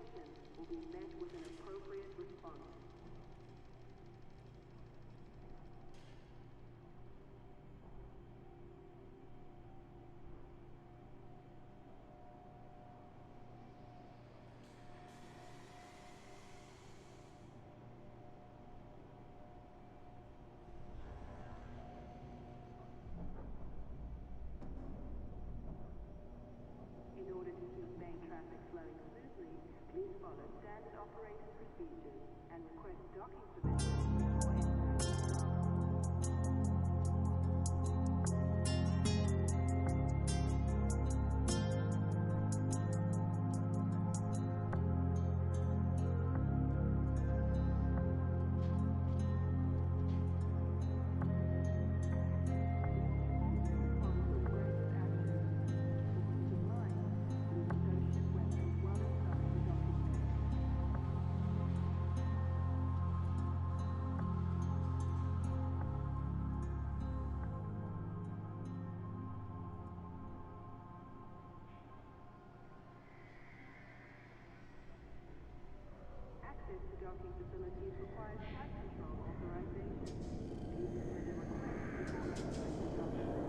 information will be met with an appropriate response. In order to keep main traffic flowing smoothly, please follow standard operating procedures and request docking permission for entering the staff. Access to docking facilities requires flight control authorization. Please submit a request before entering the docking bay.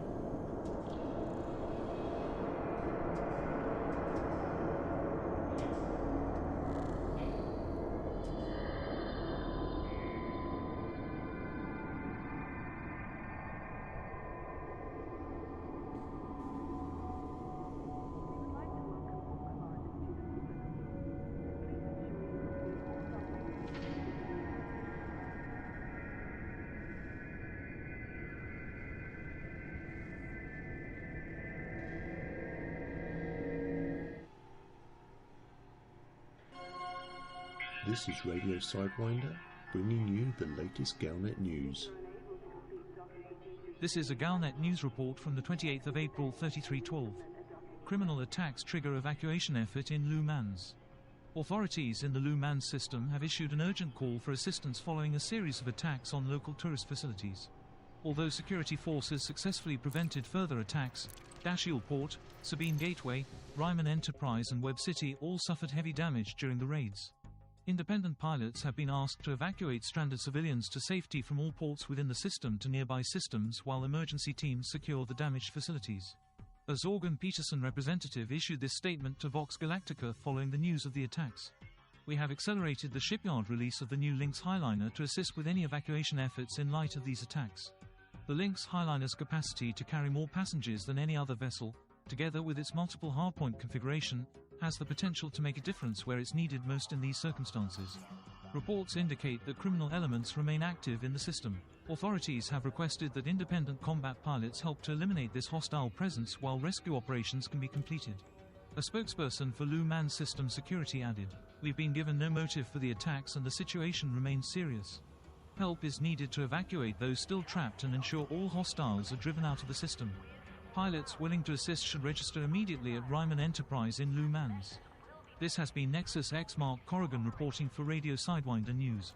This is Radio Sidewinder, bringing you the latest Galnet news. This is a Galnet news report from the 28th of April 3312. Criminal attacks trigger evacuation effort in Le Mans. Authorities in the Le Mans system have issued an urgent call for assistance following a series of attacks on local tourist facilities. Although security forces successfully prevented further attacks, Dashiell Port, Sabine Gateway, Ryman Enterprise and Web City all suffered heavy damage during the raids. Independent pilots have been asked to evacuate stranded civilians to safety from all ports within the system to nearby systems while emergency teams secure the damaged facilities. A Zorgan Peterson representative issued this statement to Vox Galactica following the news of the attacks. We have accelerated the shipyard release of the new Lynx Highliner to assist with any evacuation efforts in light of these attacks. The Lynx Highliner's capacity to carry more passengers than any other vessel, together with its multiple hardpoint configuration, has the potential to make a difference where it's needed most in these circumstances. Reports indicate that criminal elements remain active in the system. Authorities have requested that independent combat pilots help to eliminate this hostile presence while rescue operations can be completed. A spokesperson for Le Mans System Security added, "We've been given no motive for the attacks and the situation remains serious. Help is needed to evacuate those still trapped and ensure all hostiles are driven out of the system. Pilots willing to assist should register immediately at Ryman Enterprise in Le Mans." This has been Nexus X Mark Corrigan reporting for Radio Sidewinder News.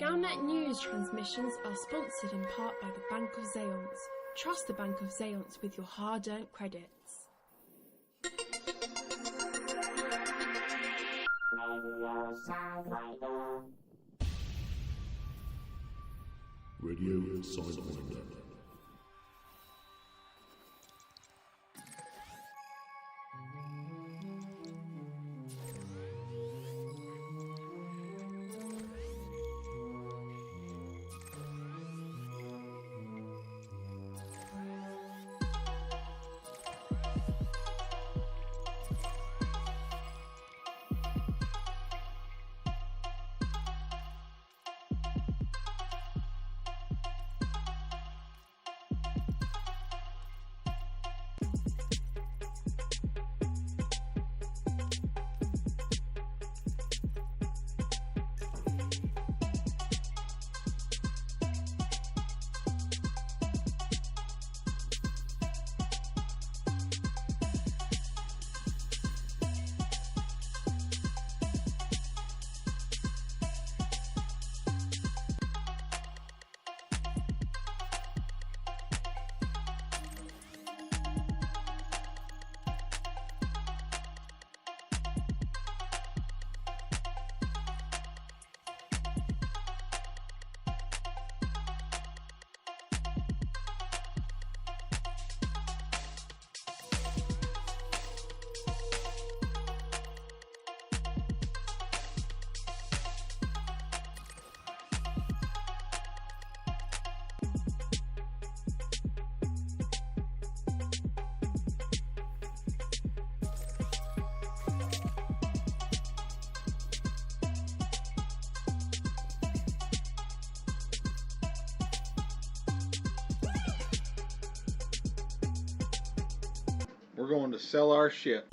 Galnet News transmissions are sponsored in part by the Bank of Zayons. Trust the Bank of Zayons with your hard-earned credits. Radio Sidewinder. We're going to sell our ship.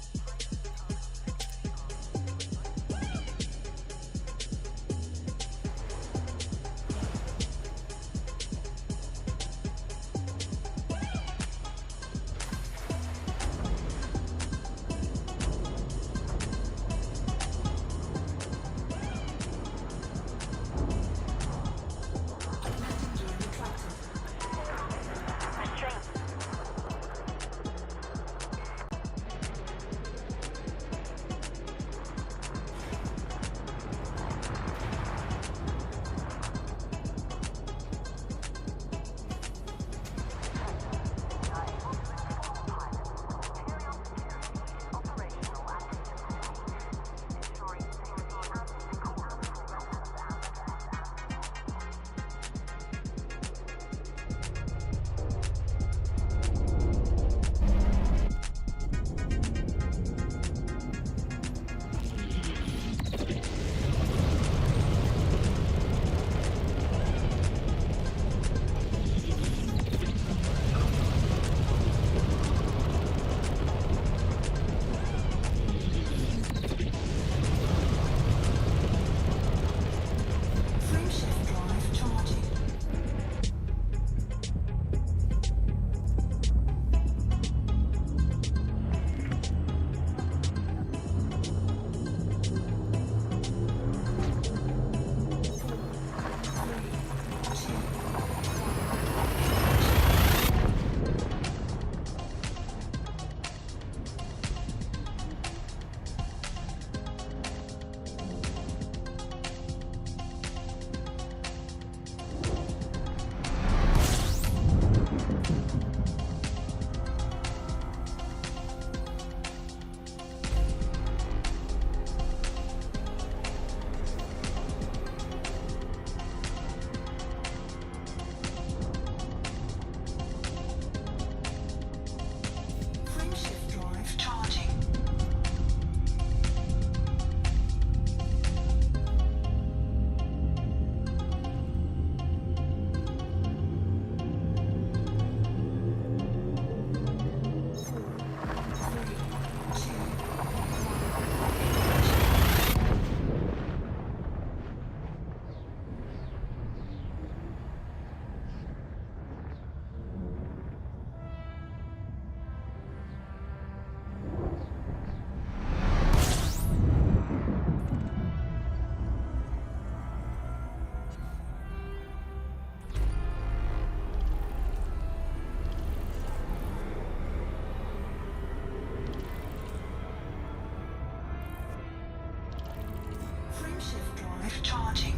Frameshift drive charging.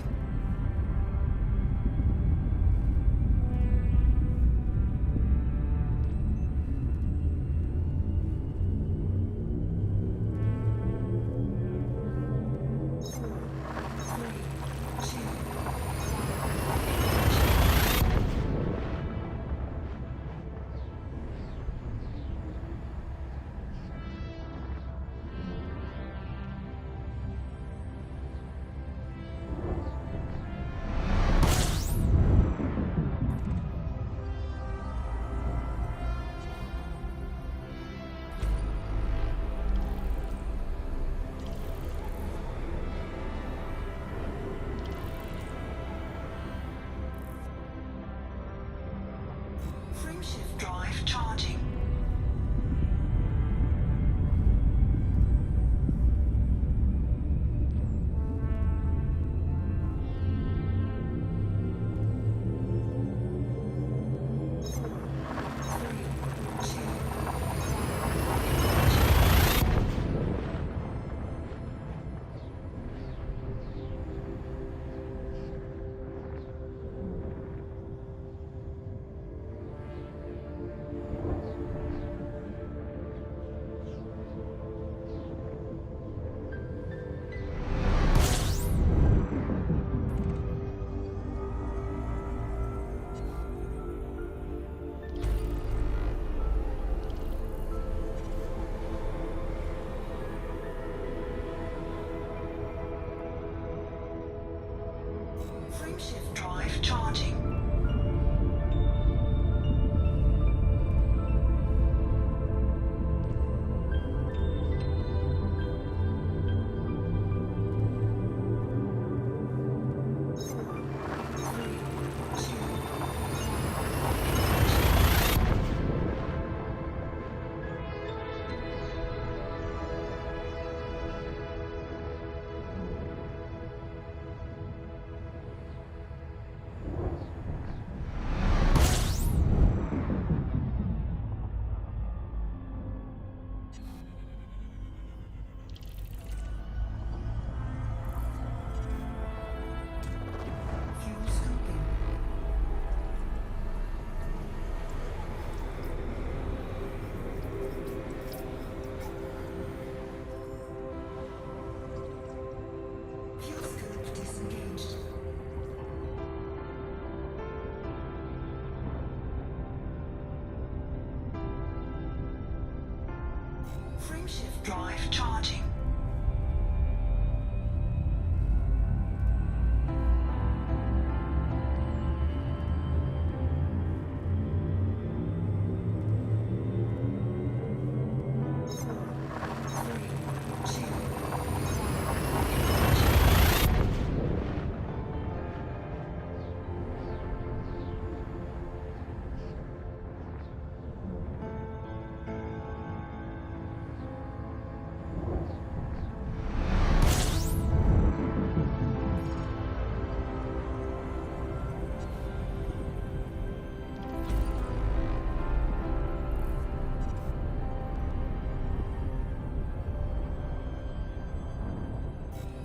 Frameshift drive charging. Frameshift drive charging.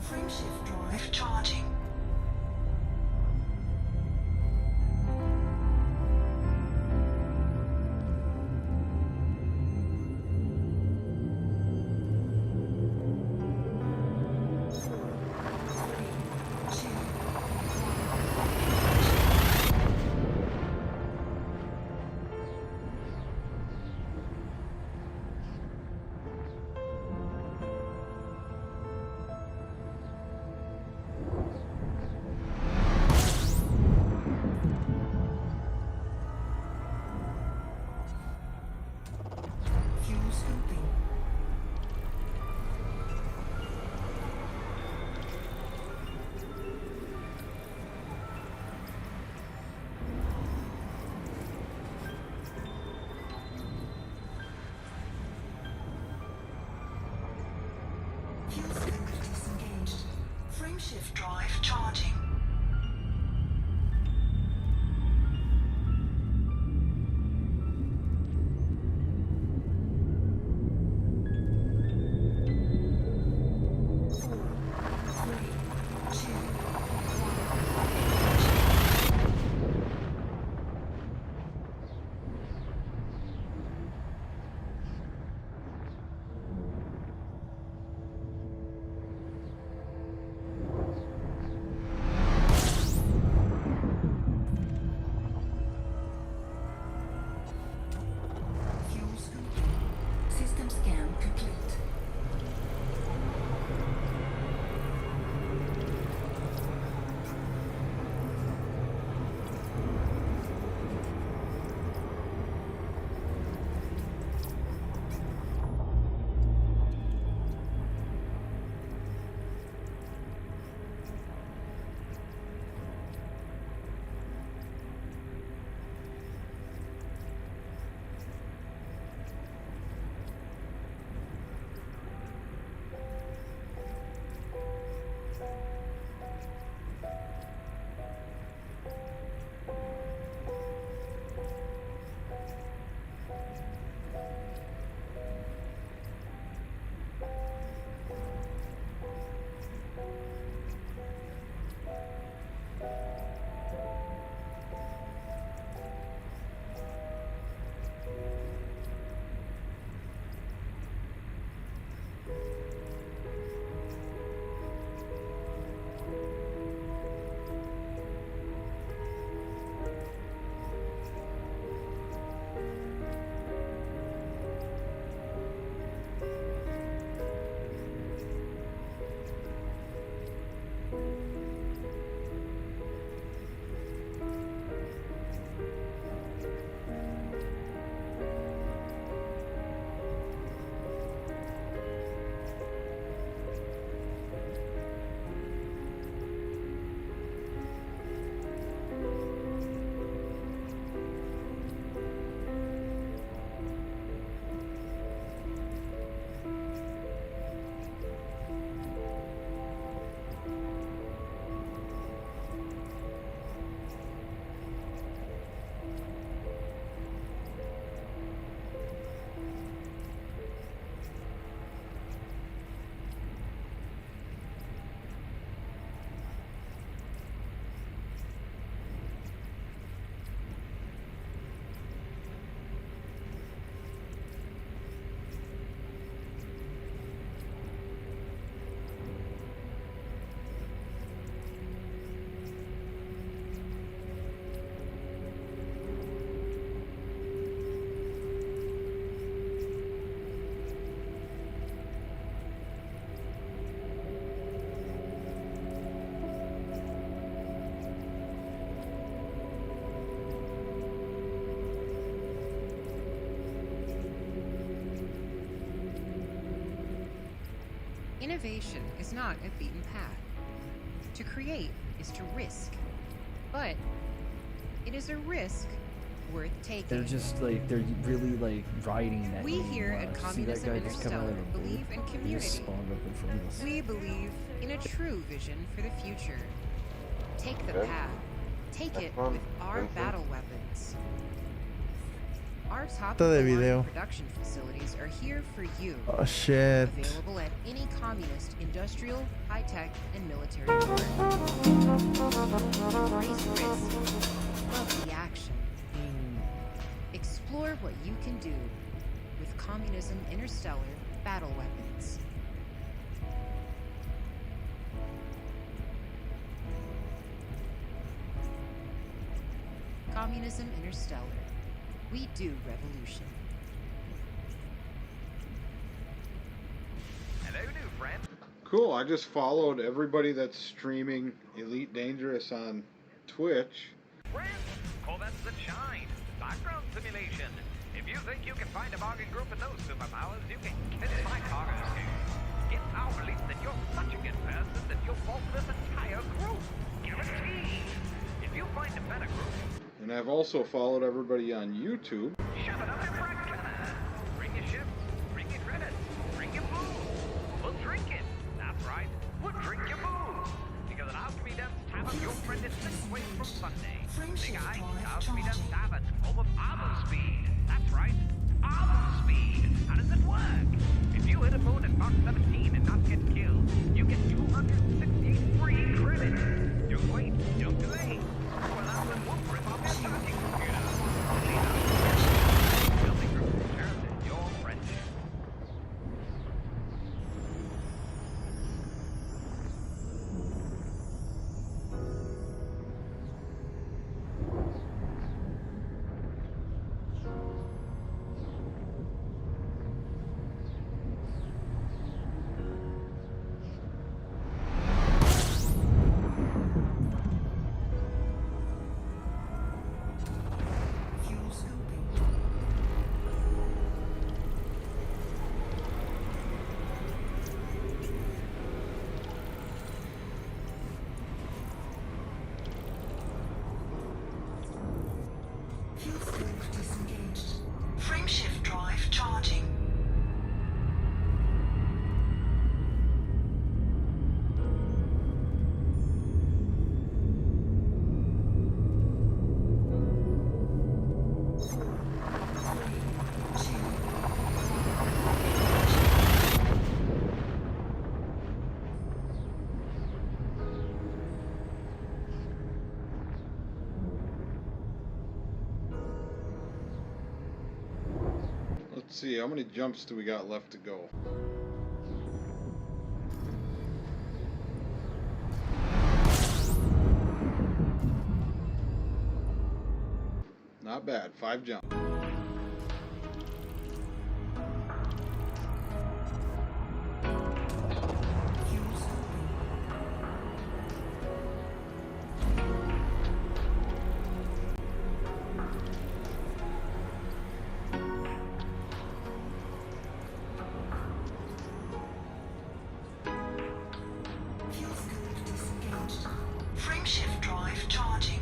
Frameshift drive charging. Fuel scooping. Fuel scoop disengaged. Frameshift drive charging. Innovation is not a beaten path. To create is to risk. But it is a risk worth taking. They're just like, they're really like riding that. We here at Communism Interstellar believe in community. We believe in a true vision for the future. Take the path. Take it with our battle weapons. Our top production facilities are here for you. Oh shit. Available at any communist, industrial, high-tech, and military park. Embrace risk. Love the action. Explore what you can do with Communism Interstellar battle weapons. Communism Interstellar. We do revolution. Hello, new friend. Cool, I just followed everybody that's streaming Elite Dangerous on Twitch. Friend, call that the Shine. Background simulation. If you think you can find a bargain group with those superpowers, you can kiss my cargo too. It's our belief that you're such a good person that you'll fall for this entire group. Guaranteed. If you find a better group. And I've also followed everybody on YouTube. Shove it up your frack cannon. Bring your ships, bring your credits, bring your booze. We'll drink it. That's right. We'll drink your booze. Because at Alchemy Dev's Tavern, your friend is 6 ways from Sunday. Big Eye, Alchemy Dev's Tavern, home of Armor Speed. That's right. Armor Speed. How does it work? If you hit a moon at Mach 17 and not get killed, you get 268 free credits. Don't wait. Don't delay. Well, that's the one rip off your talking computer. Building group turns in your friendship. Fuel scooping. Fuel scope disengaged. Frameshift drive charging. Let's see, how many jumps do we got left to go? Not bad, 5 jumps. Fuel scooping. Fuel scope disengaged. Frameshift drive charging.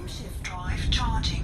Frameshift drive charging.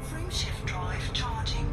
Frameshift drive charging.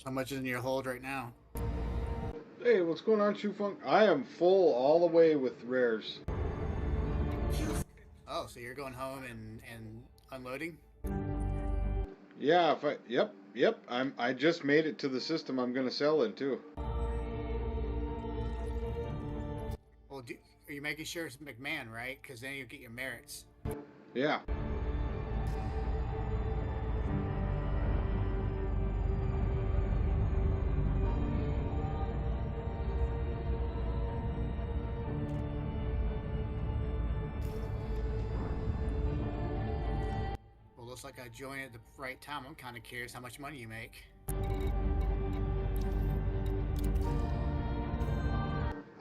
How much is in your hold right now? Hey, what's going on, Shufunk? I am full all the way with rares. Oh, so you're going home and unloading? Yeah, yep. I just made it to the system I'm gonna sell it to. Well, are you making sure it's McMahon, right? Because then you get your merits. Yeah. Well, looks like I joined at the right time. I'm kind of curious how much money you make.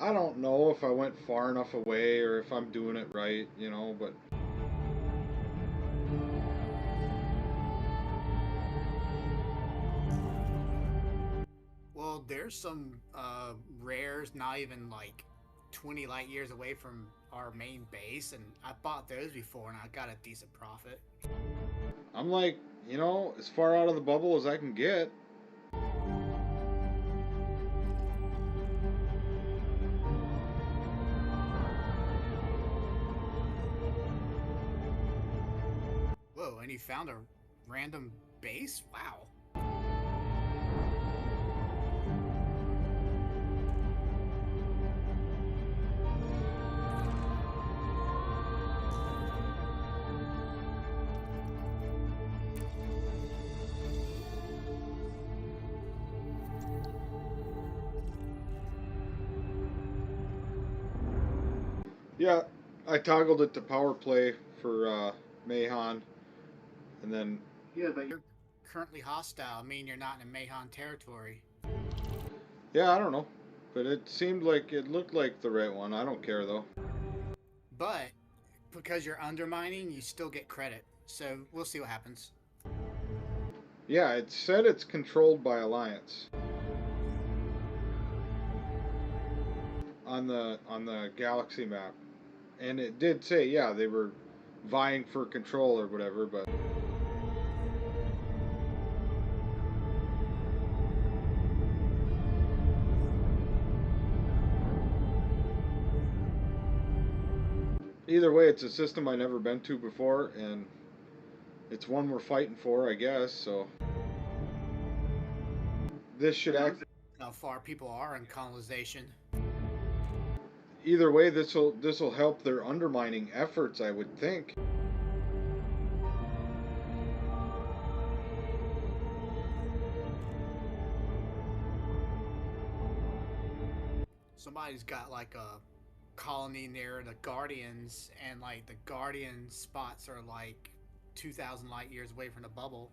I don't know if I went far enough away or if I'm doing it right, you know, but... Well, there's some rares not even like 20 light years away from our main base, and I bought those before and I got a decent profit. I'm like, you know, as far out of the bubble as I can get. Whoa, and you found a random base? Wow. Yeah, I toggled it to power play for Mahon, and then... Yeah, but you're currently hostile. I mean, you're not in Mahon territory. Yeah, I don't know. But it looked like the right one. I don't care, though. But, because you're undermining, you still get credit. So, we'll see what happens. Yeah, it said it's controlled by Alliance. On the Galaxy map. And it did say, yeah, they were vying for control or whatever, but... Either way, it's a system I've never been to before, and it's one we're fighting for, I guess, so... This should act... How far people are in colonization. Either way, this'll help their undermining efforts, I would think. Somebody's got like a colony near the Guardians, and like the Guardian spots are like 2,000 light years away from the bubble.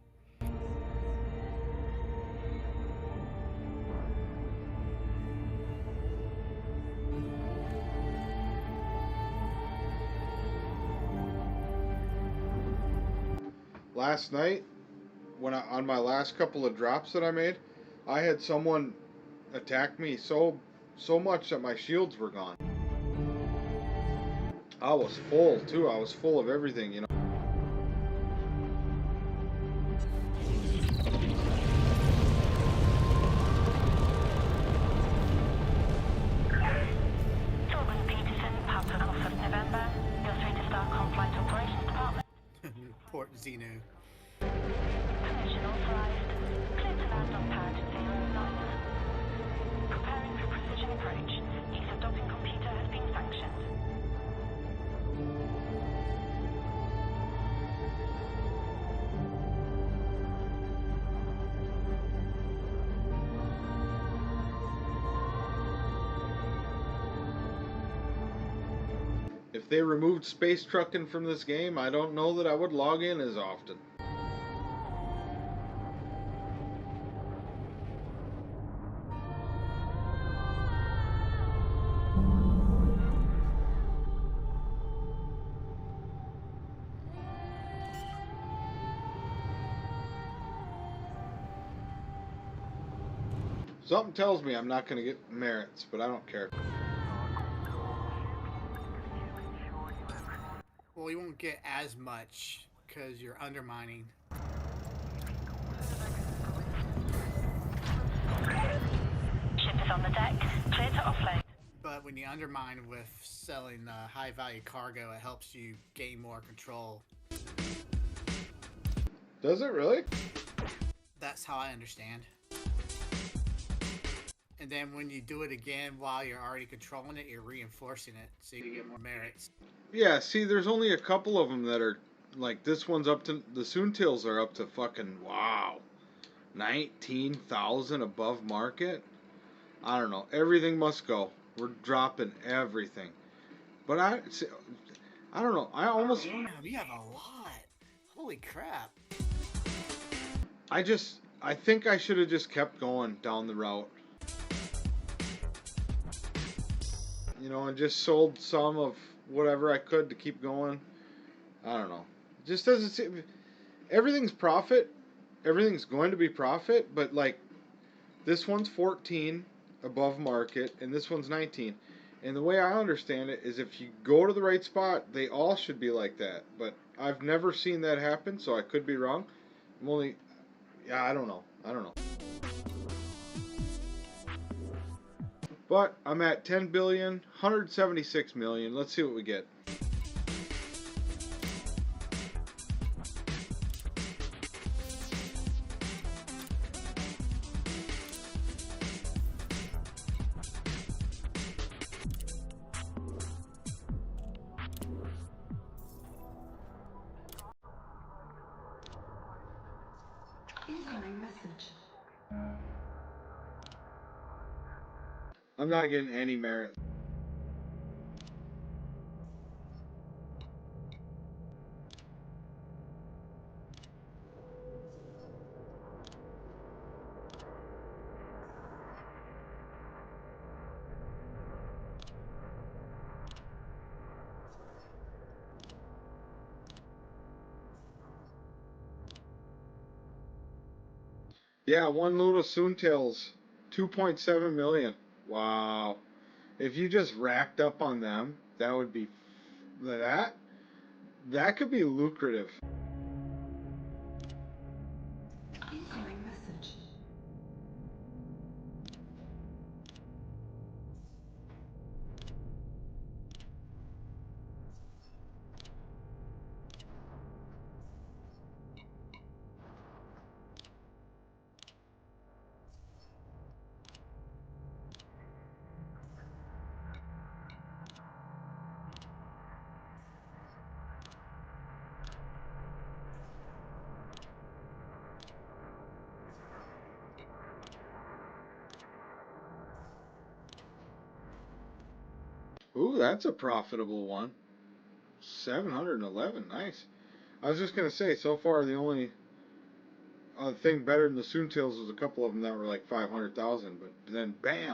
last night, on my last couple of drops that I made, I had someone attack me so much that my shields were gone. I was full too. I was full of everything, you know. Port Zeno. Permission authorized. Clear to land on pad 09. Preparing for precision approach. Use of docking computer has been sanctioned. If they removed space trucking from this game, I don't know that I would log in as often. Something tells me I'm not going to get merits, but I don't care. Well, you won't get as much because you're undermining. Ship is on the deck. Clear to offload. But when you undermine with selling high-value cargo, it helps you gain more control. Does it really? That's how I understand. And then when you do it again while you're already controlling it, you're reinforcing it, so you get more merits. Yeah, see, there's only a couple of them that are, like, this one's up to, the Soontails are up to fucking, wow, 19,000 above market? I don't know. Everything must go. We're dropping everything. But I don't know. I almost... Damn, you have a lot. Holy crap. I think I should have just kept going down the route. You know, and just sold some of whatever I could to keep going. I don't know. It just doesn't seem... Everything's profit. Everything's going to be profit, but, like, this one's 14 above market, and this one's 19. And the way I understand it is if you go to the right spot, they all should be like that. But I've never seen that happen, so I could be wrong. I'm only... Yeah, I don't know. But I'm at 10 billion, 176 million. Let's see what we get. Incoming message. I'm not getting any merit. Yeah, one load of Soontails, 2.7 million. Wow. If you just racked up on them, that would be... That could be lucrative. Incoming message. Ooh, that's a profitable one. 711, nice. I was just going to say, so far the only thing better than the Soontails was a couple of them that were like 500,000, but then bam!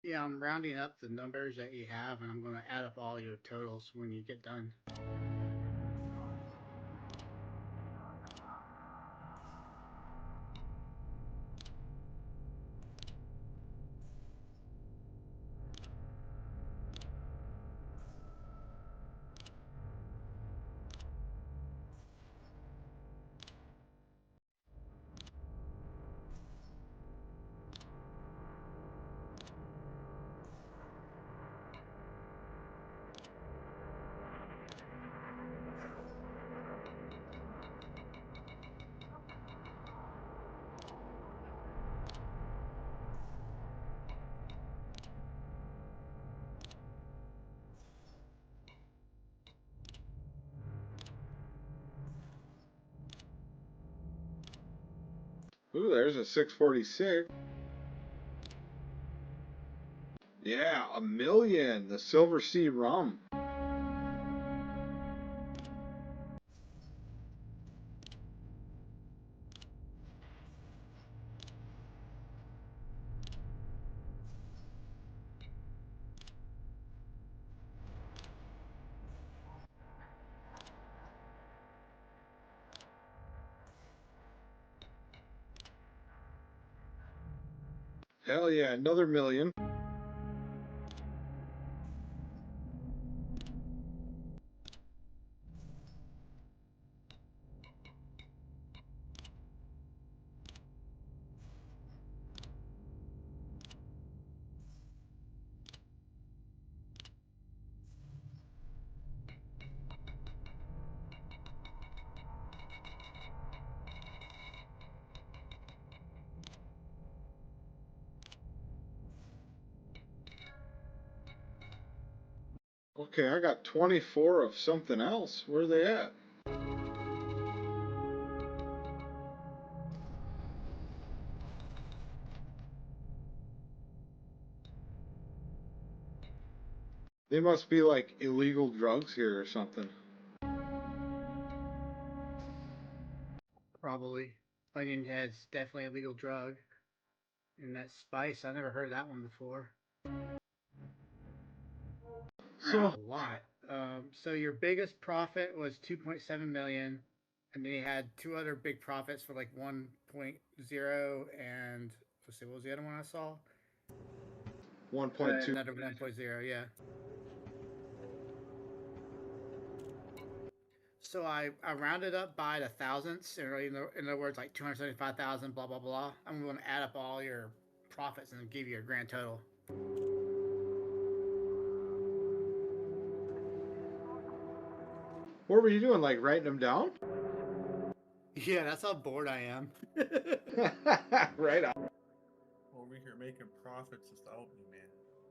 Yeah, Yeah, I'm rounding up the numbers that you have, and I'm going to add up all your totals when you get done. Ooh, there's a 646. Yeah, $1 million. The Silver Sea rum. Hell yeah, another $1 million. Okay, I got 24 of something else. Where are they at? They must be like illegal drugs here or something. Probably. Onion head's definitely a legal drug. And that spice, I never heard that one before. So a lot. So your biggest profit was 2.7 million, and then you had two other big profits for like 1.0 and let's see, what was the other one I saw? 1.2. Another 1.0, yeah. So I rounded up by the thousandths, in other words, like 275,000, blah blah blah. I'm going to add up all your profits and give you a grand total. What were you doing? Like writing them down? Yeah, that's how bored I am. Right on. Over here making profits without me,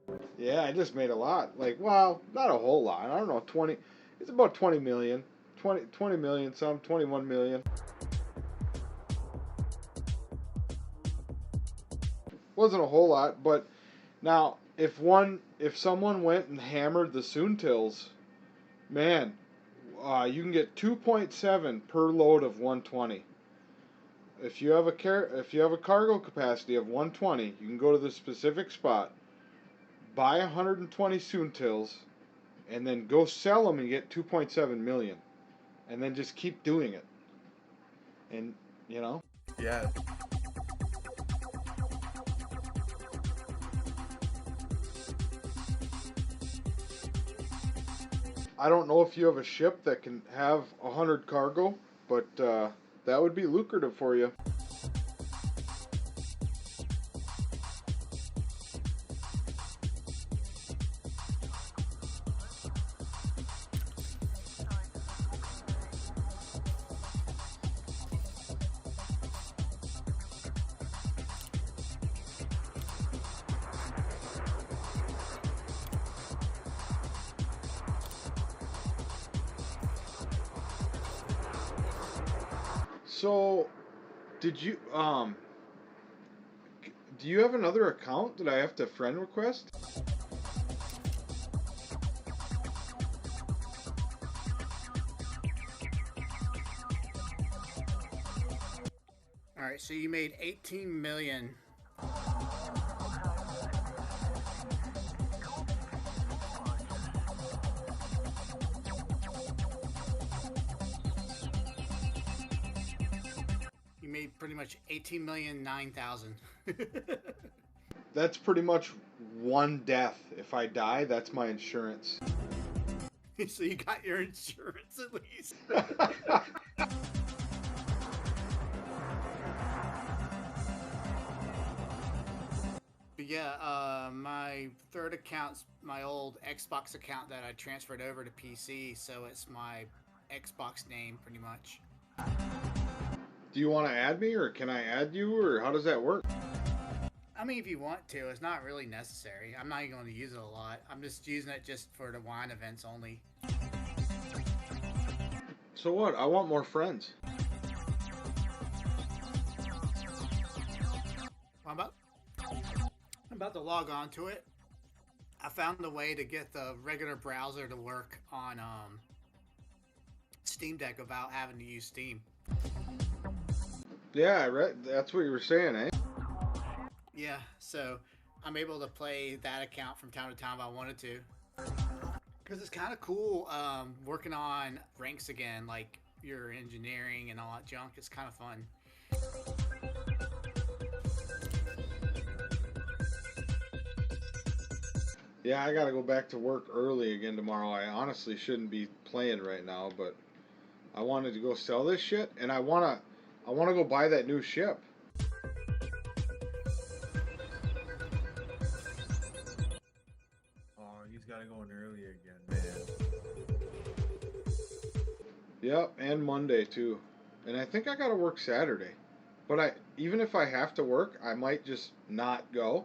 man. Yeah, I just made a lot. Like, well, not a whole lot. I don't know, 20. It's about 20 million. 20 million, some 21 million. Wasn't a whole lot, but now if someone went and hammered the Soontills, man, you can get 2.7 per load of 120. If you have a cargo capacity of 120, you can go to the specific spot, buy 120 Soontills, and then go sell them and get 2.7 million, and then just keep doing it. And Yeah. I don't know if you have a ship that can have 100 cargo, but that would be lucrative for you. So, did you do you have another account that I have to friend request? All right, so you made 18 million. pretty much 18,009,000. That's pretty much one death. If I die, that's my insurance. So you got your insurance at least. But yeah, my third account's my old Xbox account that I transferred over to PC, so it's my Xbox name pretty much. Do you want to add me, or can I add you, or how does that work? I mean, if you want to, it's not really necessary. I'm not even going to use it a lot. I'm just using it just for the wine events only. So what? I want more friends. I'm about to log on to it. I found a way to get the regular browser to work on Steam Deck without having to use Steam. Yeah, I read. That's what you were saying, eh? Yeah, so I'm able to play that account from time to time if I wanted to. Because it's kind of cool working on ranks again, like your engineering and all that junk. It's kind of fun. Yeah, I gotta go back to work early again tomorrow. I honestly shouldn't be playing right now, but I wanted to go sell this shit, and I wanna go buy that new ship. Oh, he's gotta go in early again, man. Yep, and Monday too. And I think I gotta work Saturday. But even if I have to work, I might just not go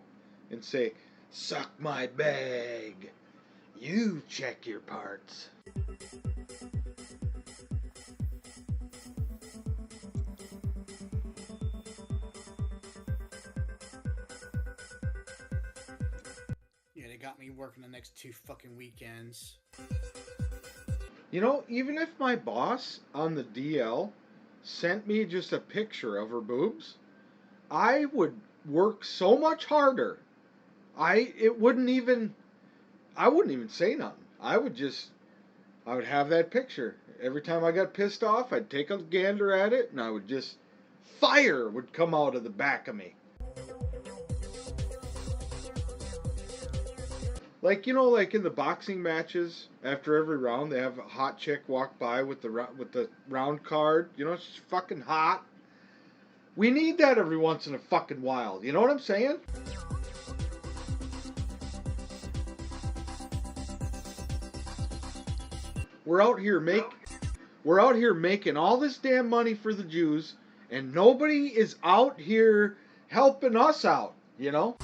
and say, "Suck my bag. You check your parts." Yeah, they got me working the next 2 fucking weekends. You know, even if my boss on the DL sent me just a picture of her boobs, I would work so much harder. I wouldn't even say nothing. I would have that picture. Every time I got pissed off, I'd take a gander at it, and I would just, fire would come out of the back of me. Like, you know, like in the boxing matches, after every round, they have a hot chick walk by with the round card. You know, she's fucking hot. We need that every once in a fucking while. You know what I'm saying? We're out here making all this damn money for the Jews, and nobody is out here helping us out, you know?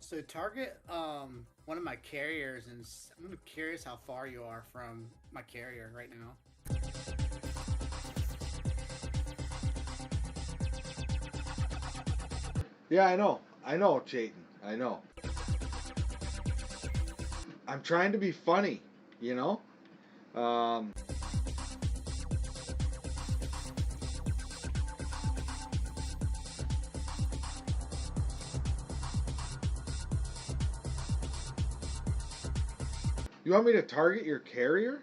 So target one of my carriers, and I'm curious how far you are from my carrier right now. Yeah, I know, Chayton, I know. I'm trying to be funny, you know? You want me to target your carrier?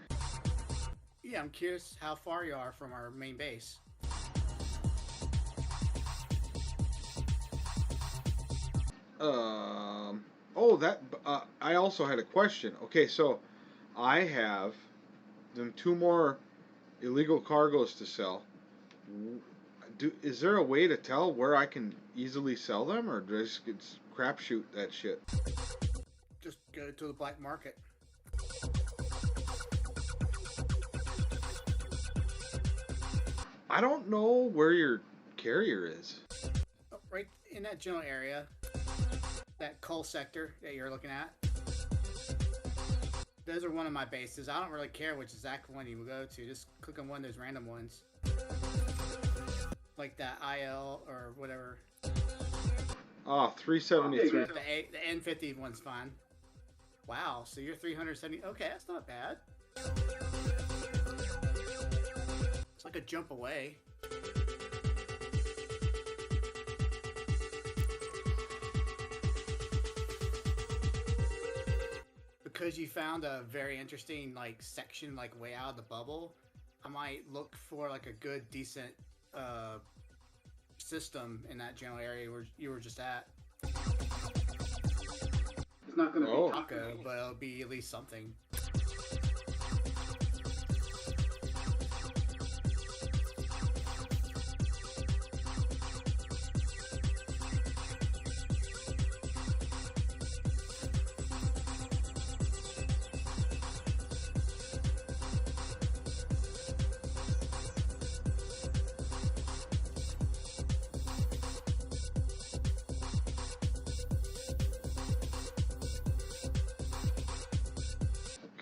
Yeah, I'm curious how far you are from our main base. I also had a question. Okay, so I have them 2 more illegal cargoes to sell. Is there a way to tell where I can easily sell them, or do I just crapshoot that shit? Just go to the black market. I don't know where your carrier is. Oh, right in that general area. That coal sector that you're looking at. Those are one of my bases. I don't really care which exact one you go to. Just click on one of those random ones. Like that IL or whatever. Oh, 373. The N50 one's fine. Wow, so you're 370. Okay, that's not bad. It's like a jump away. Because you found a very interesting section way out of the bubble, I might look for like a good, decent system in that general area where you were just at. It's not going to be taco, but it'll be at least something.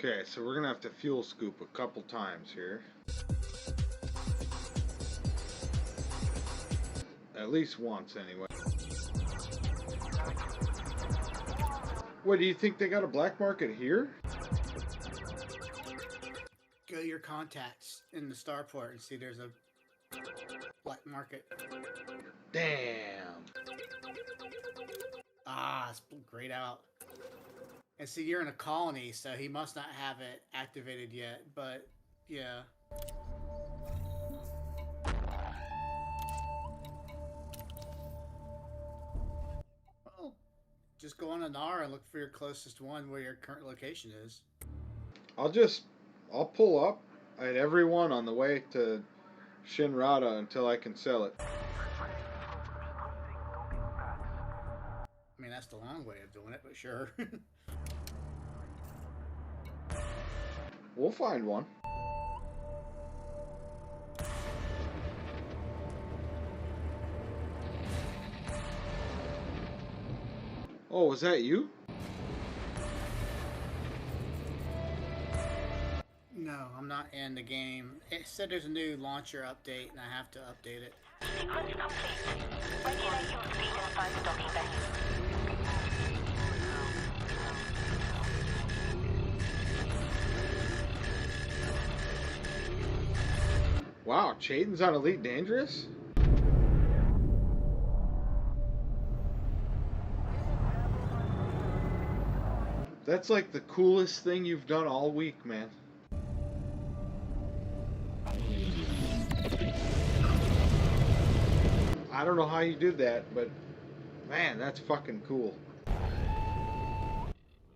Okay, so we're gonna have to fuel scoop a couple times here. At least once, anyway. What, do you think they got a black market here? Go to your contacts in the starport and see there's a black market. Damn. Ah, it's grayed out. And see, you're in a colony, so he must not have it activated yet, but yeah. Well, just go on an R and look for your closest one where your current location is. I'll pull up at every one on the way to Shinrada until I can sell it. I mean, that's the long way of doing it, but sure. We'll find one. Oh, was that you? No, I'm not in the game. It said there's a new launcher update, and I have to update it. Sequence complete. Regulate your speed and find the docking bay. Wow, Ch0b1ts on Elite Dangerous? That's like the coolest thing you've done all week, man. I don't know how you did that, but man, that's fucking cool.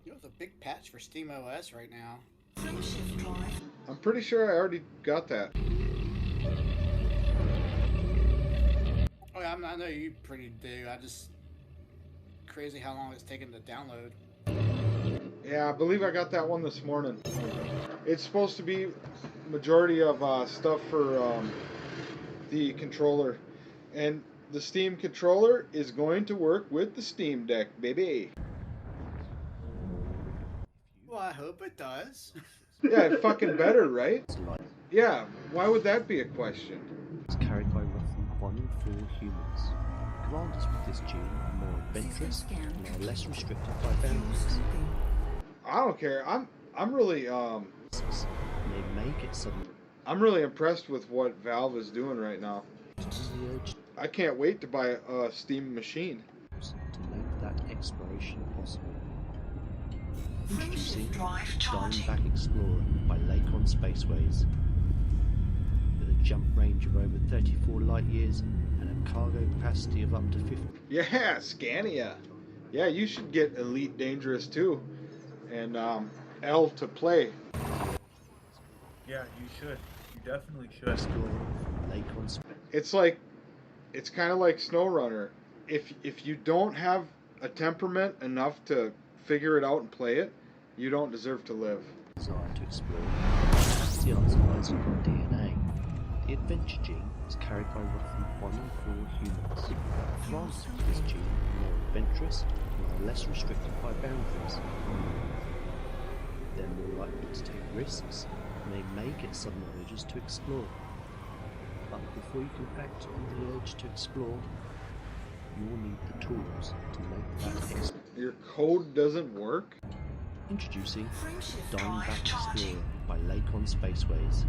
There's a big patch for SteamOS right now. Frameshift drive. I'm pretty sure I already got that. Oh, yeah, I know you pretty do. I just crazy how long it's taken to download. Yeah, I believe I got that one this morning. It's supposed to be majority of stuff for the controller, and the Steam controller is going to work with the Steam Deck, baby. Well, I hope it does. Yeah, it fucking better, right? Yeah, why would that be a question? It's carried by roughly 1 in 4 humans. Commanders with this gene are more adventurous and are less restricted by boundaries. I don't care. I'm really They may get suddenly. I'm really impressed with what Valve is doing right now. I can't wait to buy a Steam machine. To make that exploration possible. Introducing Diamondback Explorer by Lakon Spaceways. With a jump range of over 34 light years and a cargo capacity of up to 50. Yeah, Scania. Yeah, you should get Elite Dangerous too. And L to play. Yeah, you should. You definitely should. It's kind of like SnowRunner. If you don't have a temperament enough to figure it out and play it, you don't deserve to live. Desire to explore. The answer lies in your DNA. The adventure gene is carried by roughly 1 in 4 humans. Commanders with this gene are more adventurous and are less restricted by boundaries. They're more likely to take risks, and they may get sudden urges to explore. But before you can act on the urge to explore, you will need the tools to make that experience. Your code doesn't work? Introducing Diamondback Explorer by Lakon Spaceways.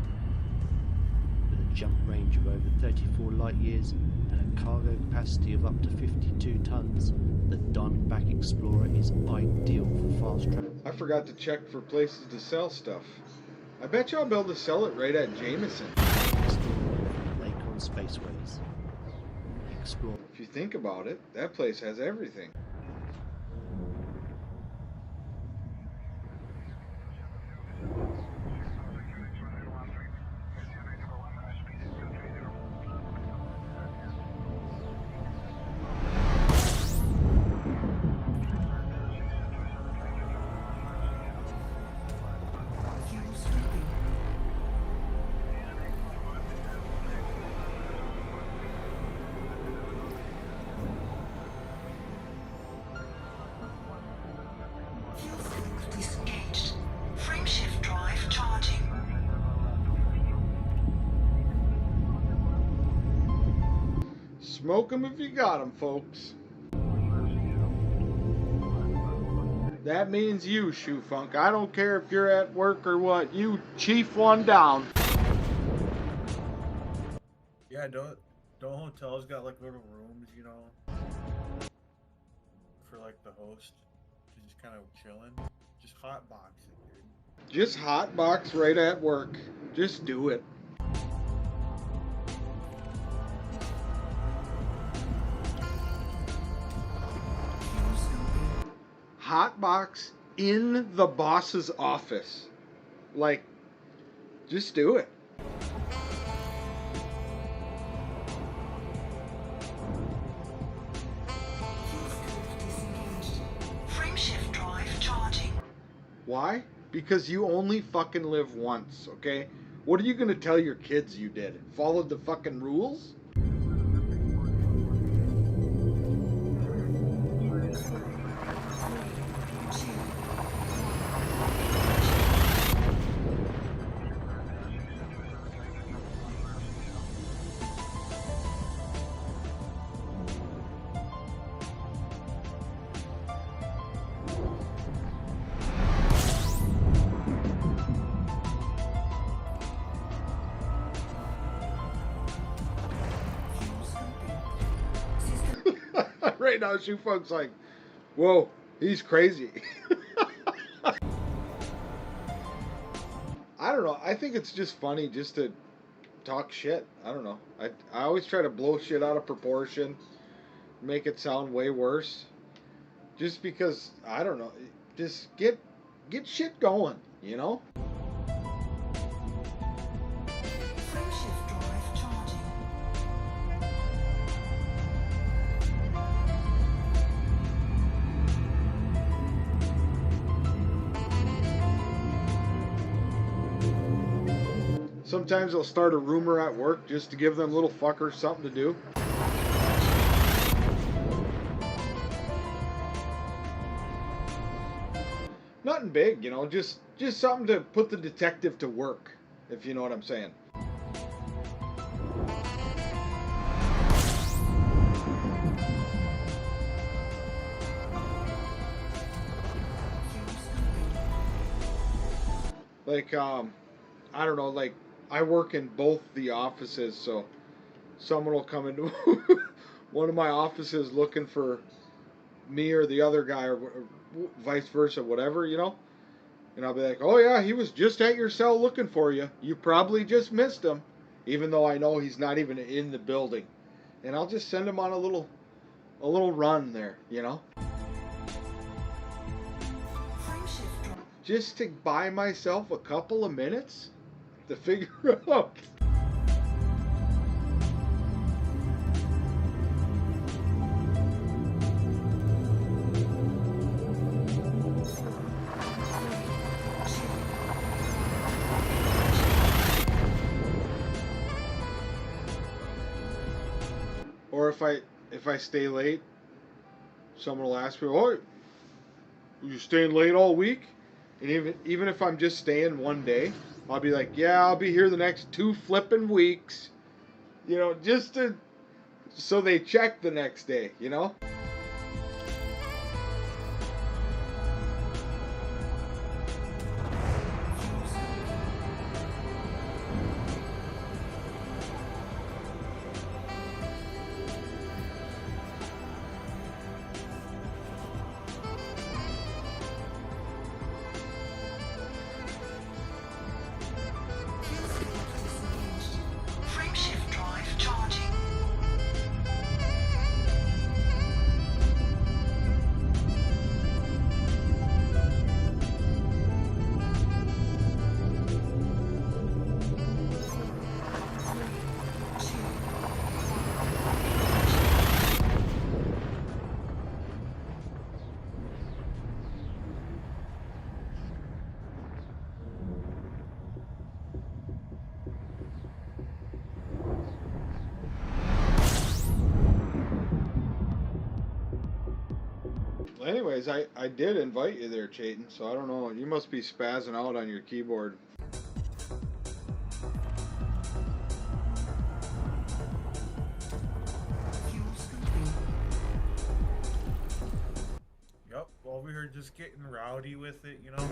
With a jump range of over 34 light years and a cargo capacity of up to 52 tons, the Diamondback Explorer is ideal for fast travel. I forgot to check for places to sell stuff. I bet you I'll be able to sell it right at Jameson. Lakon Spaceways. Explore. If you think about it, that place has everything. Disengaged. Frameshift drive charging. Smoke 'em if you got 'em, folks. That means you, Shufunk. I don't care if you're at work or what. You chief one down. Yeah, don't hotels got like little rooms, you know, for like the host to just kind of chilling? Just hotbox it, dude. Just hotbox right at work. Just do it. Hotbox in the boss's office. Like, just do it. Frameshift drive charging. Why? Because you only fucking live once, okay? What are you gonna tell your kids you did? Followed the fucking rules? Right now, Shufunk's like, whoa, he's crazy. I don't know. I think it's just funny just to talk shit. I don't know. I always try to blow shit out of proportion, make it sound way worse. Just because, I don't know, just get shit going, you know? Frameshift drive charging. Sometimes they'll start a rumor at work just to give them little fuckers something to do. Nothing big, you know, just something to put the detective to work, if you know what I'm saying. Like, I don't know, like, I work in both the offices, so someone will come into one of my offices looking for me or the other guy, or vice versa, whatever, you know? And I'll be like, oh yeah, he was just at your cell looking for you. You probably just missed him, even though I know he's not even in the building. And I'll just send him on a little run there, you know? Just to buy myself a couple of minutes to figure out. Or if I stay late, someone will ask me, "Oh, you staying late all week?" And even if I'm just staying one day, I'll be like, "Yeah, I'll be here the next 2 flipping weeks." You know, just so they check the next day, you know? Anyways, I did invite you there, Chayton, so I don't know. You must be spazzing out on your keyboard. Yup, over here just getting rowdy with it, you know?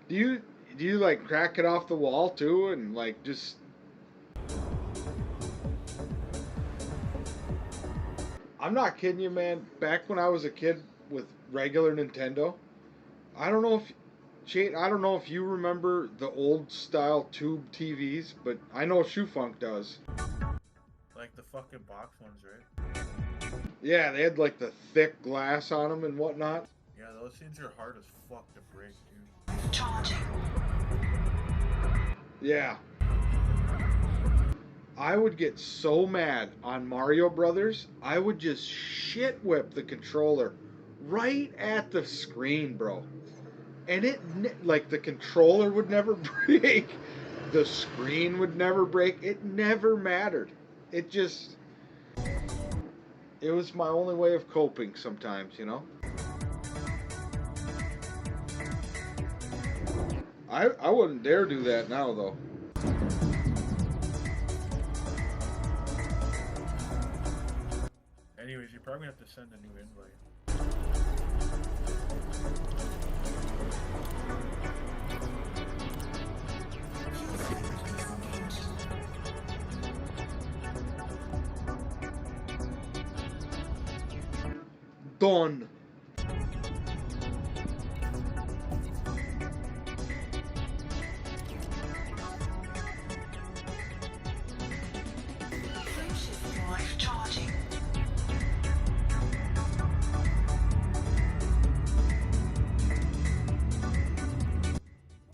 Do you like crack it off the wall too and like just... I'm not kidding you, man. Back when I was a kid with regular Nintendo, I don't know if you remember the old style tube TVs, but I know Shufunk does. Like the fucking box ones, right? Yeah, they had like the thick glass on them and whatnot. Yeah, those things are hard as fuck to break, dude. Charging. Yeah. I would get so mad on Mario Brothers, I would just shit whip the controller right at the screen, bro. And like the controller would never break, the screen would never break, it never mattered. It was my only way of coping sometimes, you know? I wouldn't dare do that now, though. Anyways, you're probably gonna have to send a new invite. Done. Drive charging.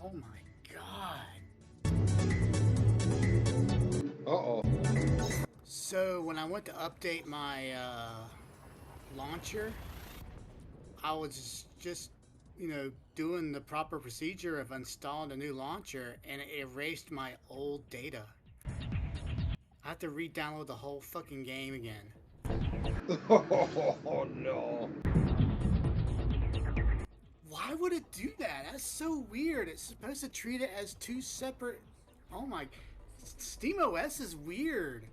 Oh my god. Uh-oh. So when I went to update my launcher, I was just doing the proper procedure of installing a new launcher, and it erased my old data. I have to re-download the whole fucking game again. Oh no. Why would it do that? That's so weird. It's supposed to treat it as two separate... Oh my... SteamOS is weird.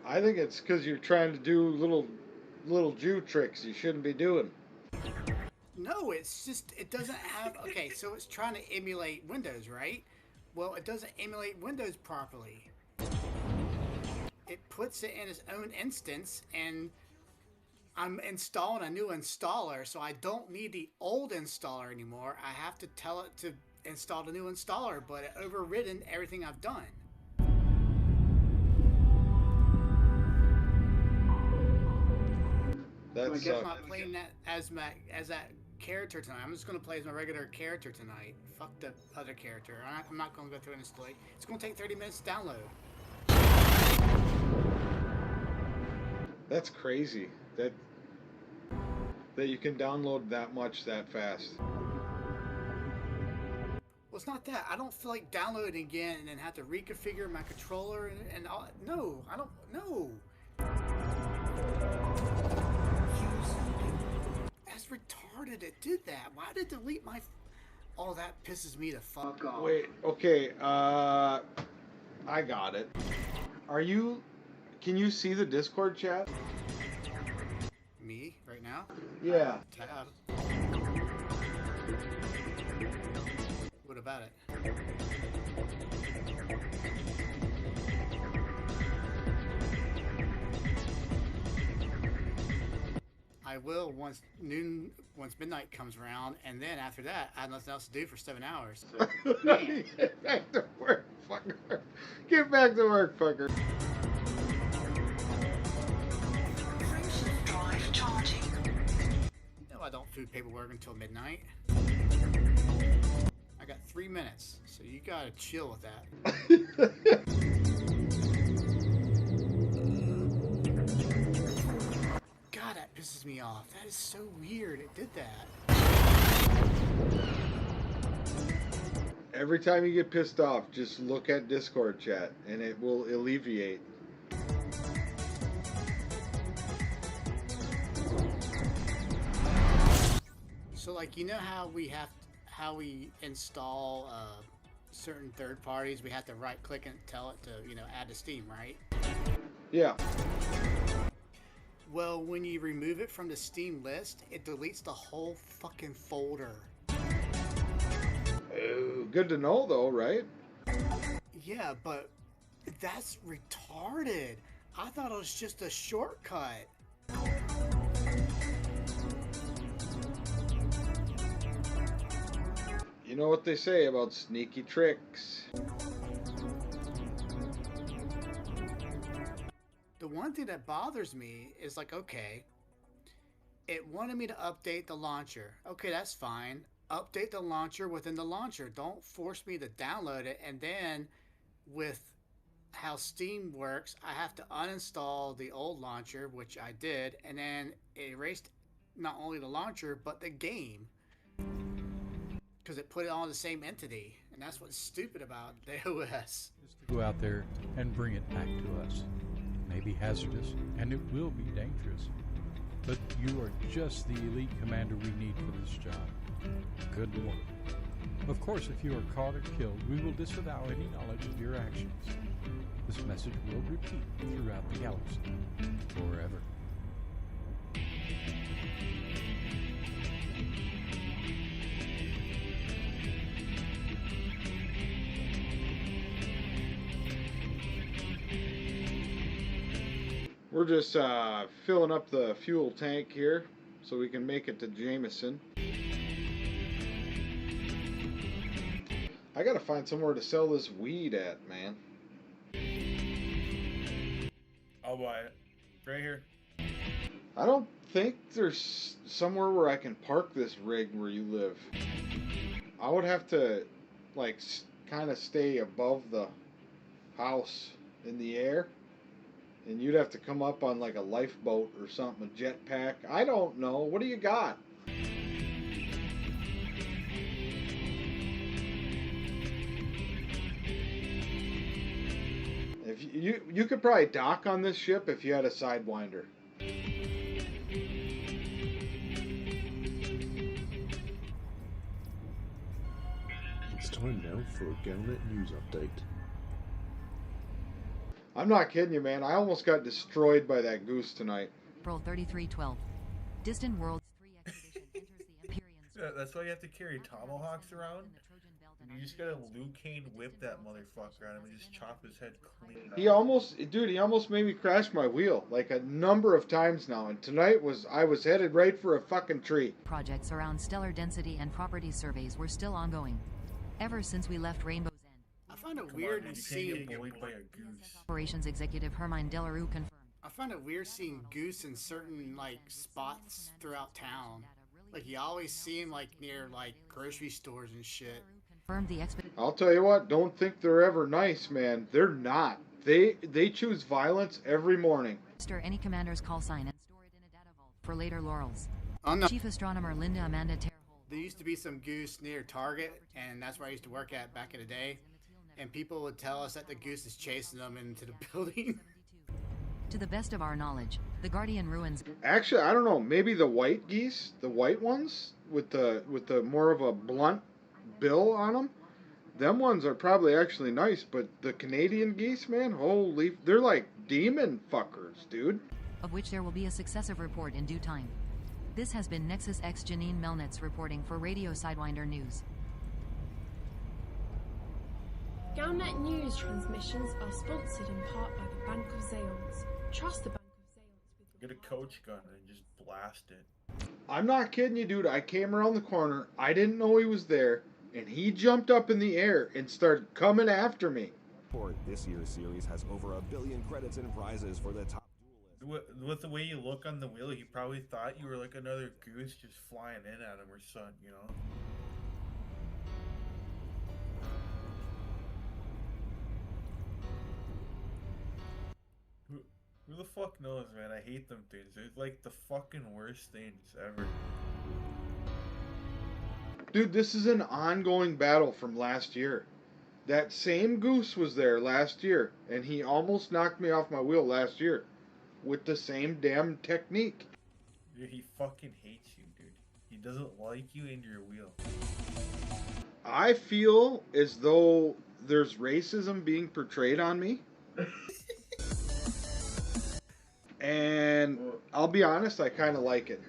I think it's because you're trying to do little Jew tricks you shouldn't be doing. No, it's just, it doesn't have... Okay, so it's trying to emulate Windows, right? Well, it doesn't emulate Windows properly. It puts it in its own instance, and I'm installing a new installer, so I don't need the old installer anymore. I have to tell it to install the new installer, but it overridden everything I've done. That So I guess sucks. I'm not playing that as that character tonight. I'm just going to play as my regular character tonight. Fuck the other character. I'm not going to go through and install it. It's going to take 30 minutes to download. That's crazy. That you can download that much that fast. Well, it's not that. I don't feel like downloading again and then have to reconfigure my controller and all. No, I don't. No. That's retarded. It did that. Why did it delete my? Oh, that pisses me the fuck off. Wait. Okay. I got it. Can you see the Discord chat? Me right now? Yeah. Tab. What about it? I will once midnight comes around, and then after that, I have nothing else to do for 7 hours. So. Get back to work, fucker. Get back to work, fucker. Drive charging. No, I don't do paperwork until midnight. I got 3 minutes, so you gotta chill with that. God, that pisses me off. That is so weird. It did that. Every time you get pissed off, just look at Discord chat, and it will alleviate. So, like, you know how we install certain third parties? We have to right click and tell it to, add to Steam, right? Yeah. Well, when you remove it from the Steam list, it deletes the whole fucking folder. Good to know, though, right? Yeah, but that's retarded. I thought it was just a shortcut. You know what they say about sneaky tricks. The one thing that bothers me is like, okay, it wanted me to update the launcher. Okay, that's fine. Update the launcher within the launcher. Don't force me to download it. And then with how Steam works, I have to uninstall the old launcher, which I did, and then it erased not only the launcher, but the game. Because it put it on the same entity. And that's what's stupid about the OS. Go out there and bring it back to us. It may be hazardous, and it will be dangerous. But you are just the elite commander we need for this job. Good luck. Of course, if you are caught or killed, we will disavow any knowledge of your actions. This message will repeat throughout the galaxy forever. We're just filling up the fuel tank here so we can make it to Jameson. I gotta find somewhere to sell this weed at, man. I'll buy it. Right here. I don't think there's somewhere where I can park this rig where you live. I would have to, like, kind of stay above the house in the air. And you'd have to come up on, like, a lifeboat or something, a jetpack. I don't know. What do you got? If you could probably dock on this ship if you had a Sidewinder. It's time now for a Galnet news update. I'm not kidding you, man. I almost got destroyed by that goose tonight. Roll 3312. Distant Worlds 3 expedition enters the Empyrean. Yeah, that's why you have to carry tomahawks around. You just gotta Liu Kang whip that motherfucker at him and just chop his head clean. He almost made me crash my wheel like a number of times now. And tonight I was headed right for a fucking tree. Projects around stellar density and property surveys were still ongoing. Ever since we left Rainbow's End. I find it weird seeing by a goose. Operations Executive Hermine Delarue confirmed. I find it weird seeing goose in certain like spots throughout town. Like you always see him like near like grocery stores and shit. I'll tell you what, don't think they're ever nice, man. They're not. They choose violence every morning. Register any commander's call sign and store it in a data vault for later laurels. Oh, no. Chief Astronomer Linda Amanda Terhold. There used to be some goose near Target, and that's where I used to work at back in the day. And people would tell us that the goose is chasing them into the building. To the best of our knowledge, the Guardian ruins. Actually, I don't know. Maybe the white geese, the white ones with the more of a blunt bill on them. Them ones are probably actually nice, but the Canadian geese, man, holy, they're like demon fuckers, dude. Of which there will be a successive report in due time. This has been Nexus X Janine Melnitz reporting for Radio Sidewinder News. Galnet news transmissions are sponsored in part by the Bank of Zeons. Trust the Bank of Zeons with Get a coach gun and just blast it. I'm not kidding you, dude. I came around the corner. I didn't know he was there. And he jumped up in the air and started coming after me. This year's series has over 1 billion credits and prizes for the top duelists. With the way you look on the wheel, he probably thought you were like another goose just flying in at him or something, you know? Who the fuck knows, man? I hate them things. They're like the fucking worst things ever. Dude, this is an ongoing battle from last year. That same goose was there last year, and he almost knocked me off my wheel last year with the same damn technique. Dude, he fucking hates you, dude. He doesn't like you in your wheel. I feel as though there's racism being portrayed on me. And I'll be honest, I kind of like it.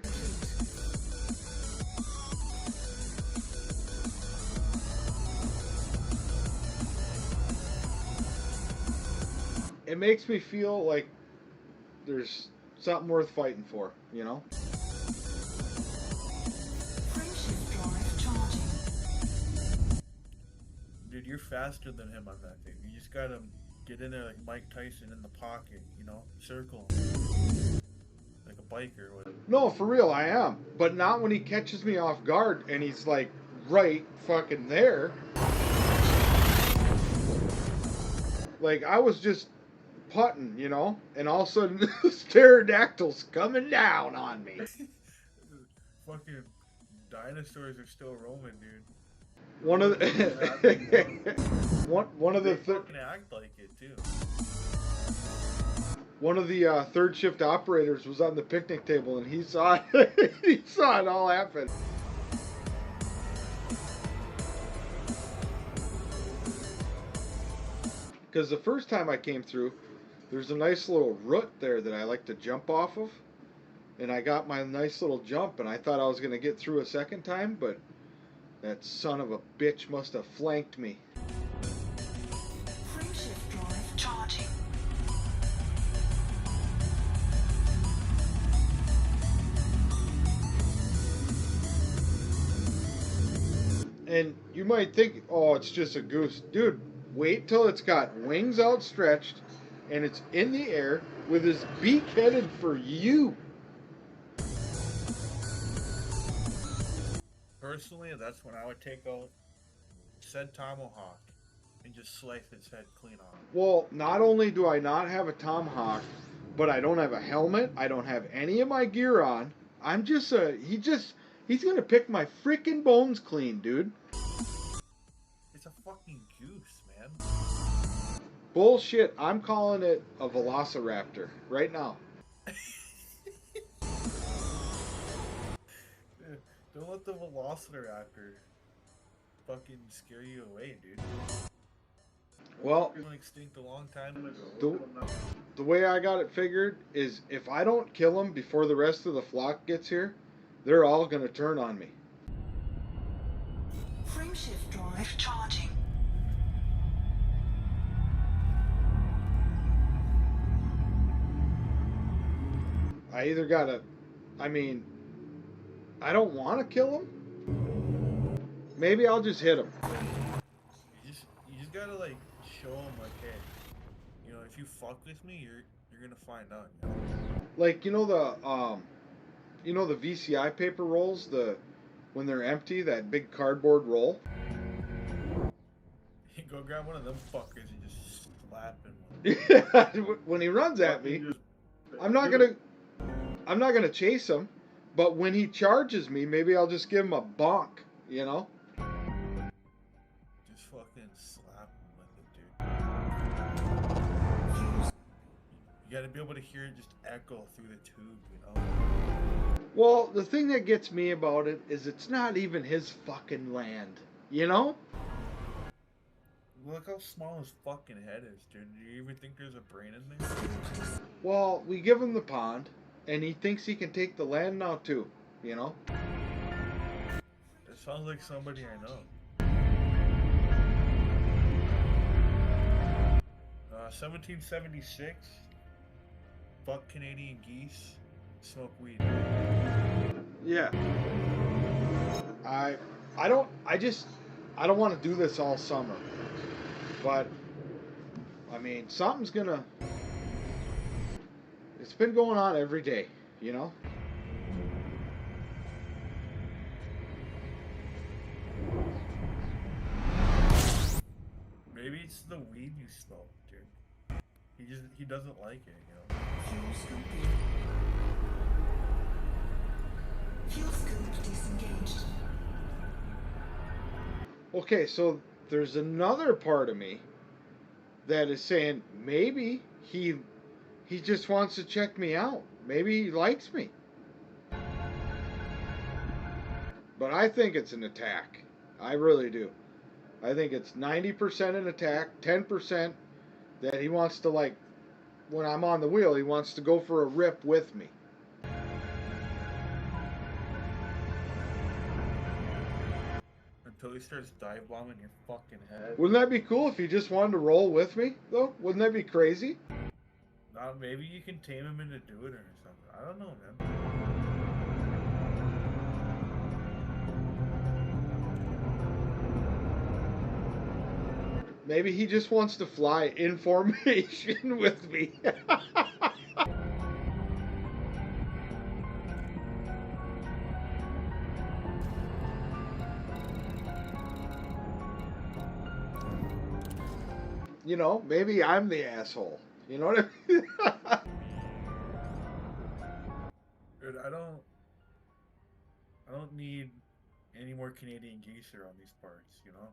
It makes me feel like there's something worth fighting for, you know? Dude, you're faster than him on that thing. You just gotta get in there like Mike Tyson in the pocket, you know? Circle. Like a biker. No, for real, I am. But not when he catches me off guard and he's like right fucking there. Like, I was just putting, you know? And all of a sudden, this pterodactyl's coming down on me. Fucking dinosaurs are still roaming, dude. One of the one of the fucking act like it too. One of the third shift operators was on the picnic table and he saw it. He saw it all happen. Because the first time I came through, there's a nice little root there that I like to jump off of, and I got my nice little jump, and I thought I was gonna get through a second time, but that son of a bitch must have flanked me. Frameshift drive charging. And you might think, oh, it's just a goose. Dude, wait till it's got wings outstretched and it's in the air with his beak headed for you. Personally, that's when I would take out said tomahawk and just slice its head clean off. Well, not only do I not have a tomahawk, but I don't have a helmet. I don't have any of my gear on. I'm just he's gonna pick my freaking bones clean, dude. It's a fucking goose, man. Bullshit. I'm calling it a velociraptor right now. Don't let the velociraptor fucking scare you away, dude. Well, it went extinct a long time ago. The way I got it figured is if I don't kill them before the rest of the flock gets here, they're all gonna turn on me. Frameshift drive charging. I either gotta, I don't want to kill him. Maybe I'll just hit him. You just gotta like show him like, hey, you know, if you fuck with me, you're gonna find out. You know? Like the VCI paper rolls, when they're empty, that big cardboard roll. You go grab one of them fuckers and just slap him. When he runs at me, I'm not gonna chase him. But when he charges me, maybe I'll just give him a bonk, you know? Just fucking slap him with it, dude. You gotta be able to hear it just echo through the tube, you know? Well, the thing that gets me about it is it's not even his fucking land, you know? Look how small his fucking head is, dude. Do you even think there's a brain in there? Well, we give him the pond. And he thinks he can take the land now too, you know? That sounds like somebody I know. 1776. Fuck Canadian geese. Smoke weed. Yeah. I don't want to do this all summer. But something's gonna. It's been going on every day, you know? Maybe it's the weed you smoke, dude. He doesn't like it, you know? Fuel scoop disengaged. Okay, so there's another part of me that is saying maybe he just wants to check me out. Maybe he likes me. But I think it's an attack. I really do. I think it's 90% an attack, 10% that he wants to, like, when I'm on the wheel, he wants to go for a rip with me. Until he starts dive bombing your fucking head. Wouldn't that be cool if he just wanted to roll with me, though? Wouldn't that be crazy? Maybe you can tame him into doing it or something. I don't know, man. Maybe he just wants to fly in formation with me. You know, maybe I'm the asshole. You know what I mean? Dude, I don't need any more Canadian geezer on these parts, you know?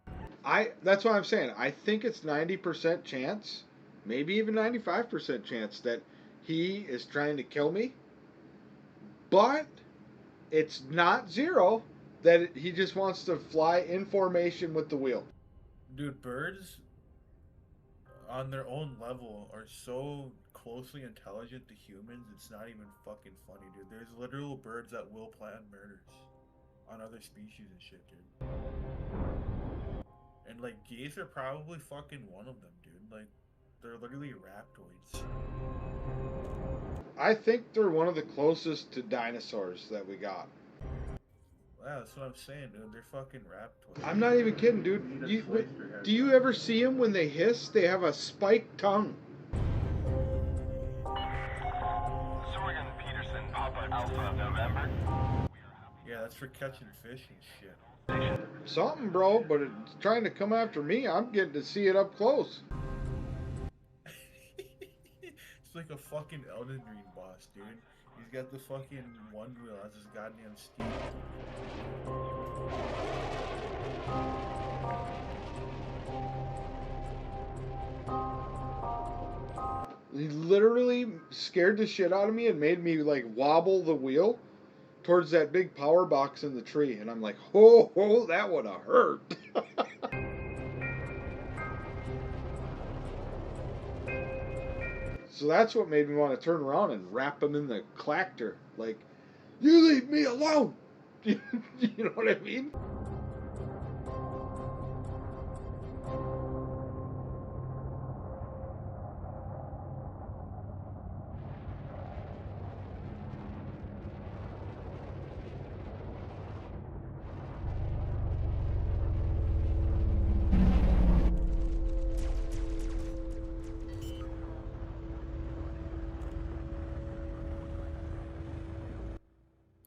That's what I'm saying. I think it's 90% chance, maybe even 95% chance that he is trying to kill me. But it's not zero that he just wants to fly in formation with the wheel. Dude, birds on their own level are so closely intelligent to humans, it's not even fucking funny, dude. There's literal birds that will plan murders on other species and shit, dude. And, like, geese are probably fucking one of them, dude. Like, they're literally raptoids. I think they're one of the closest to dinosaurs that we got. Yeah, that's what I'm saying, dude. They're fucking raptoids. I'm not even kidding, dude. Do you ever see them when they hiss? They have a spiked tongue. Peterson, Papa Alpha November. Yeah, that's for catching fish and shit. Something, bro, but it's trying to come after me. I'm getting to see it up close. It's like a fucking Elden Ring boss, dude. He's got the fucking one wheel as his goddamn steed. He literally scared the shit out of me and made me, like, wobble the wheel towards that big power box in the tree. And I'm like, oh, that would have hurt. So that's what made me want to turn around and wrap him in the clactor. Like, you leave me alone. You know what I mean?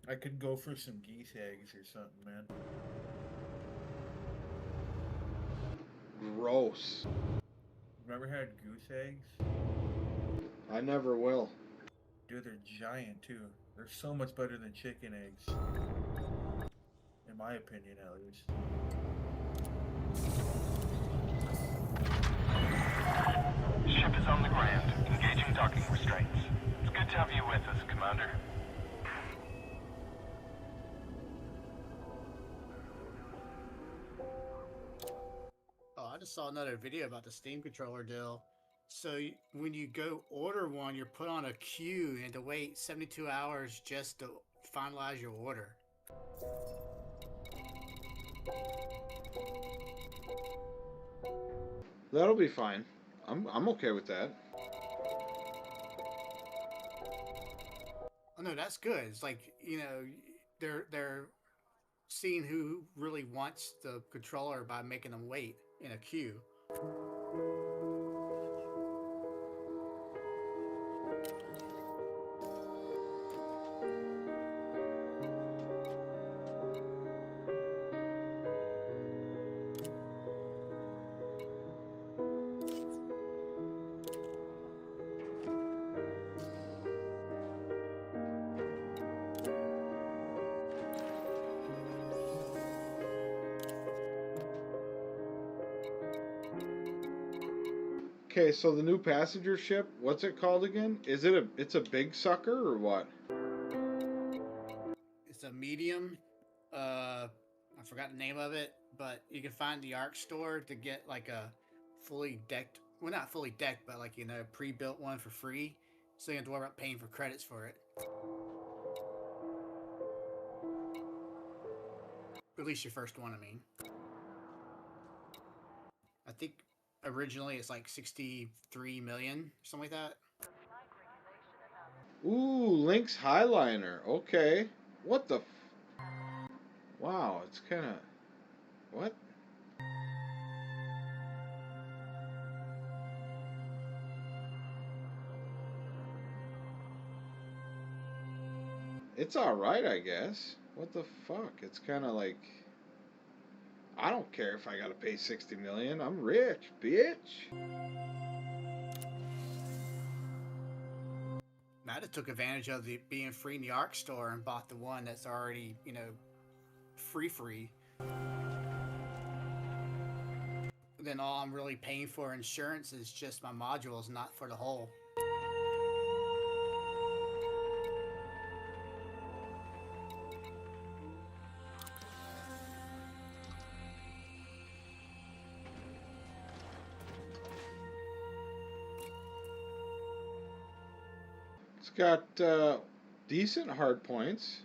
I could go for some geese eggs or something, man. Gross. Remember had goose eggs? I never will. Dude, they're giant too. They're so much better than chicken eggs. In my opinion, at least. Ship is on the ground, engaging docking restraints. It's good to have you with us, Commander. I just saw another video about the Steam controller deal. So when you go order one, you're put on a queue and to wait 72 hours just to finalize your order. That'll be fine. I'm okay with that. Oh no, that's good. It's like, you know, they're seeing who really wants the controller by making them wait in a queue. Okay, so the new passenger ship, what's it called again? It's a big sucker or what? It's a medium forgot the name of it, but you can find the ARC store to get like a fully decked, well, not fully decked, but like, you know, pre-built one for free. So you don't have to worry about paying for credits for it. At least your first one, I mean. I think originally it's like 63 million, something like that. Ooh, Link's Highliner. Okay. What the? Wow, it's kind of. What? It's alright, I guess. What the fuck? It's kind of like. I don't care if I gotta pay 60 million. I'm rich, bitch. I just took advantage of the being free in the ARC store and bought the one that's already, you know, free. Then all I'm really paying for insurance is just my modules, not for the whole. It's got decent hard points.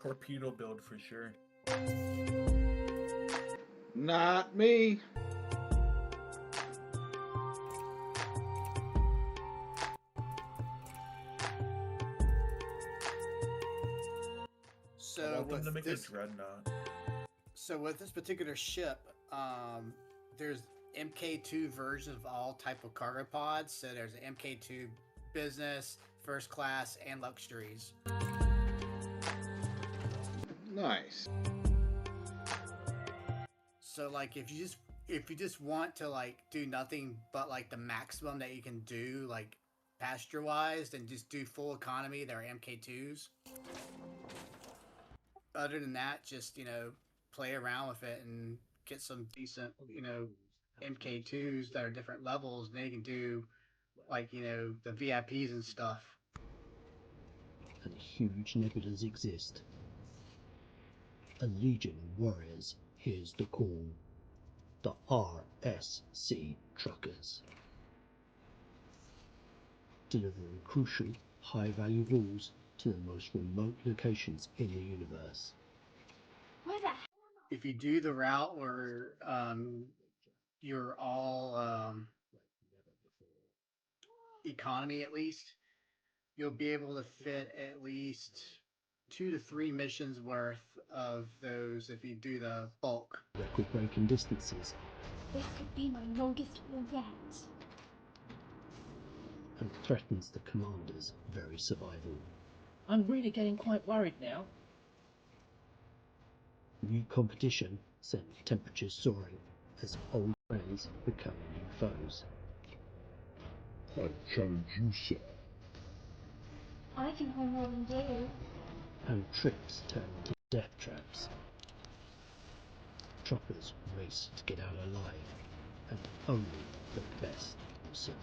Torpedo build for sure. Not me. So with to make this, a dreadnought. So with this particular ship, there's MK2 versions of all type of cargo pods. So there's an MK2 business, first class, and luxuries. Nice. So like if you just want to like do nothing but like the maximum that you can do like passenger wise, then just do full economy. There are MK2s. Other than that, just, you know, play around with it and get some decent, you know, MK2s that are different levels, and then you can do like, you know, the VIPs and stuff. And huge nebulas exist. A legion of warriors hears the call. The RSC truckers. Delivering crucial, high-value rules to the most remote locations in the universe. If you do the route where you're all economy at least, you'll be able to fit at least 2 to 3 missions worth of those if you do the bulk. Record-breaking distances. This could be my longest haul yet. And threatens the commander's very survival. I'm really getting quite worried now. New competition sent temperatures soaring as old friends become new foes. I challenge you, sir. I can haul more than you. And trips turn into death traps. Truckers race to get out alive, and only the best survive.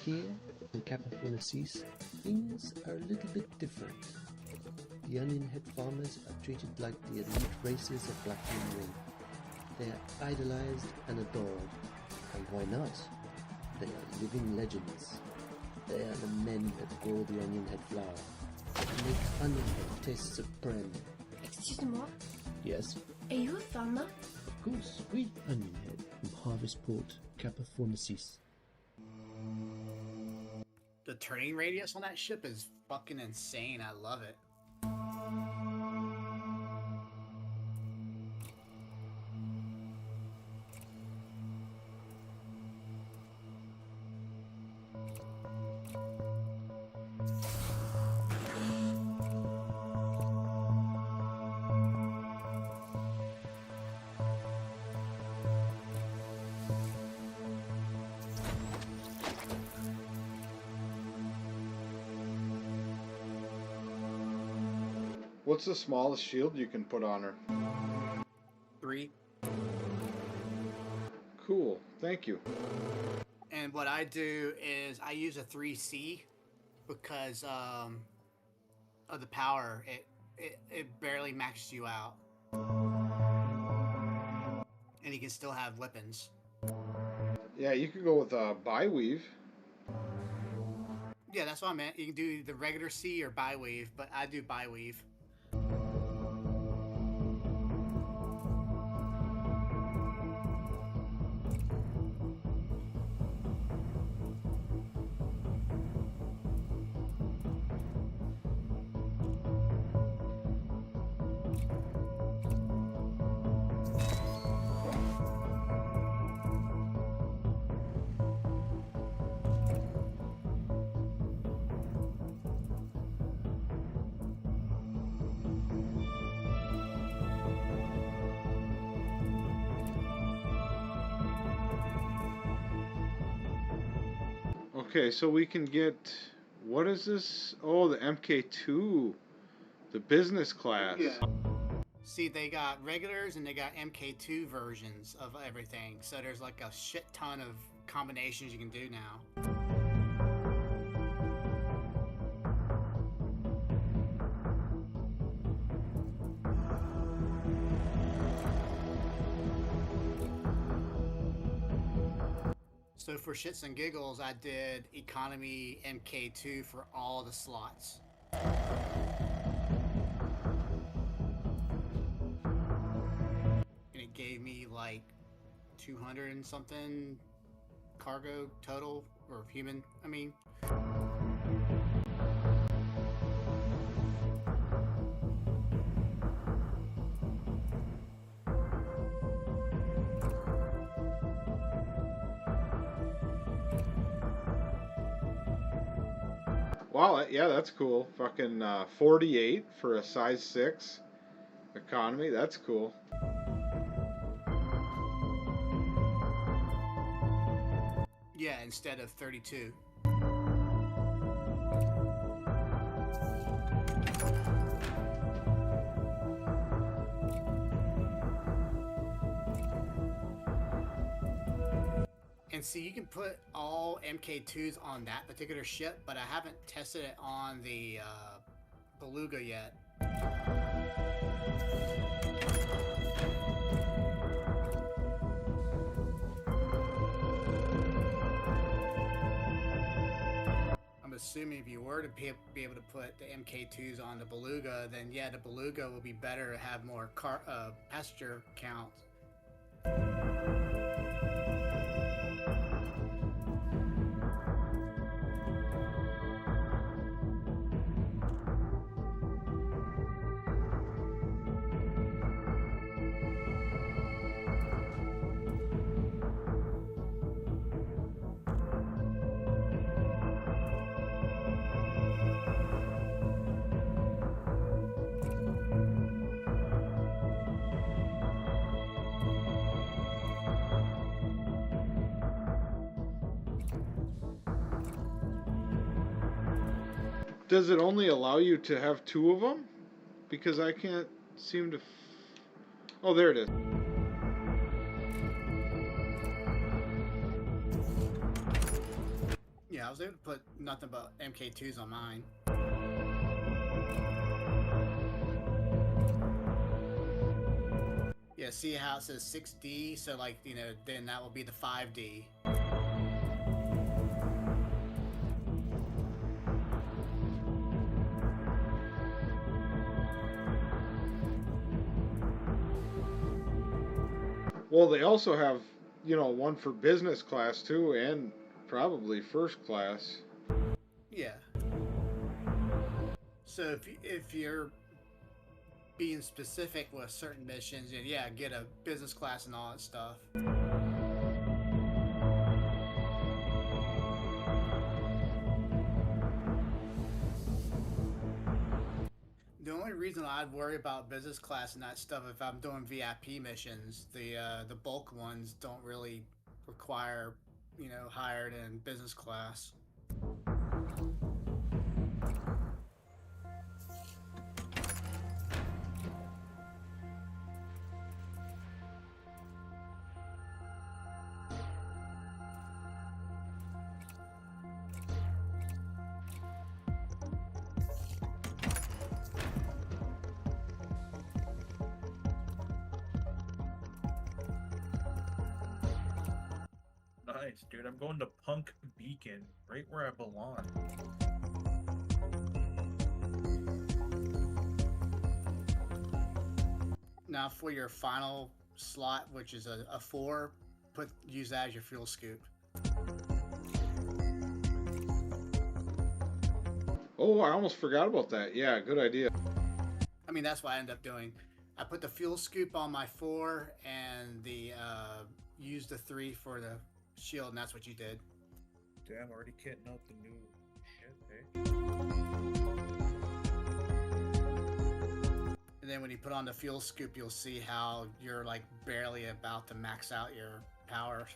Here in Commodities, things are a little bit different. The onion head farmers are treated like the elite races of Black Ring. They are idolized and adored. And why not? They are living legends. They are the men that grow the onion head flour, that make onion head taste supreme. Excuse-moi? Yes? Are you a farmer? Of course, we onion head from Harvestport, Commodities. The turning radius on that ship is fucking insane. I love it. What's the smallest shield you can put on her? 3. Cool. Thank you. And what I do is I use a 3C because of the power. It barely maxes you out. And you can still have weapons. Yeah, you could go with bi-weave. Yeah, that's what I meant. You can do the regular C or bi-weave, but I do bi-weave. Okay, so we can get, what is this? Oh, the MK2, the business class. Yeah. See, they got regulars and they got MK2 versions of everything. So there's like a shit ton of combinations you can do now. So for shits and giggles, I did economy MK2 for all the slots. And it gave me like 200 and something cargo total, or human, I mean. Wow, yeah, that's cool. Fucking 48 for a size 6 economy. That's cool. Yeah, instead of 32. And see, you can put all MK2s on that particular ship, but I haven't tested it on the Beluga yet. I'm assuming if you were to be able to put the MK2s on the Beluga, then yeah, the Beluga will be better to have more passenger count. Does it only allow you to have 2 of them? Because I can't seem to... Oh, there it is. Yeah, I was able to put nothing but MK2s on mine. Yeah, see how it says 6D? So, like, you know, then that will be the 5D. Well, they also have, you know, one for business class too, and probably first class. Yeah. So if you're being specific with certain missions, and yeah, get a business class and all that stuff. The only reason I'd worry about business class and that stuff if I'm doing VIP missions, the bulk ones don't really require, you know, higher than business class. Nice, dude. I'm going to Punk Beacon, right where I belong. Now for your final slot, which is a 4, use that as your fuel scoop. Oh, I almost forgot about that. Yeah, good idea. I mean, that's what I ended up doing. I put the fuel scoop on my 4 and the used the 3 for the shield, and that's what you did. Damn, already kitting out the new shit, eh? And then when you put on the fuel scoop, you'll see how you're like barely about to max out your power.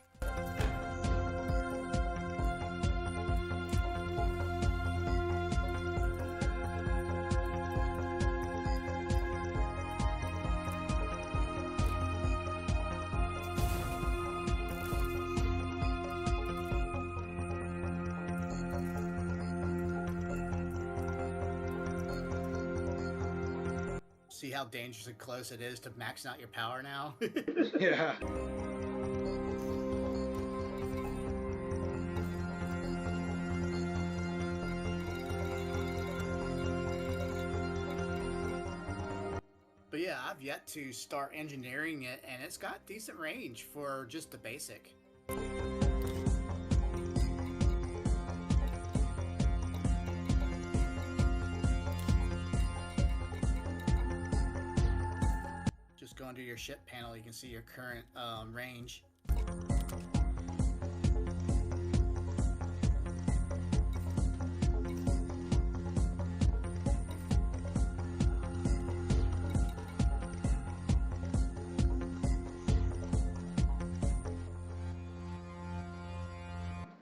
See how dangerously close it is to maxing out your power now? Yeah. But yeah, I've yet to start engineering it, and it's got decent range for just the basic. Just go under your ship panel, you can see your current range.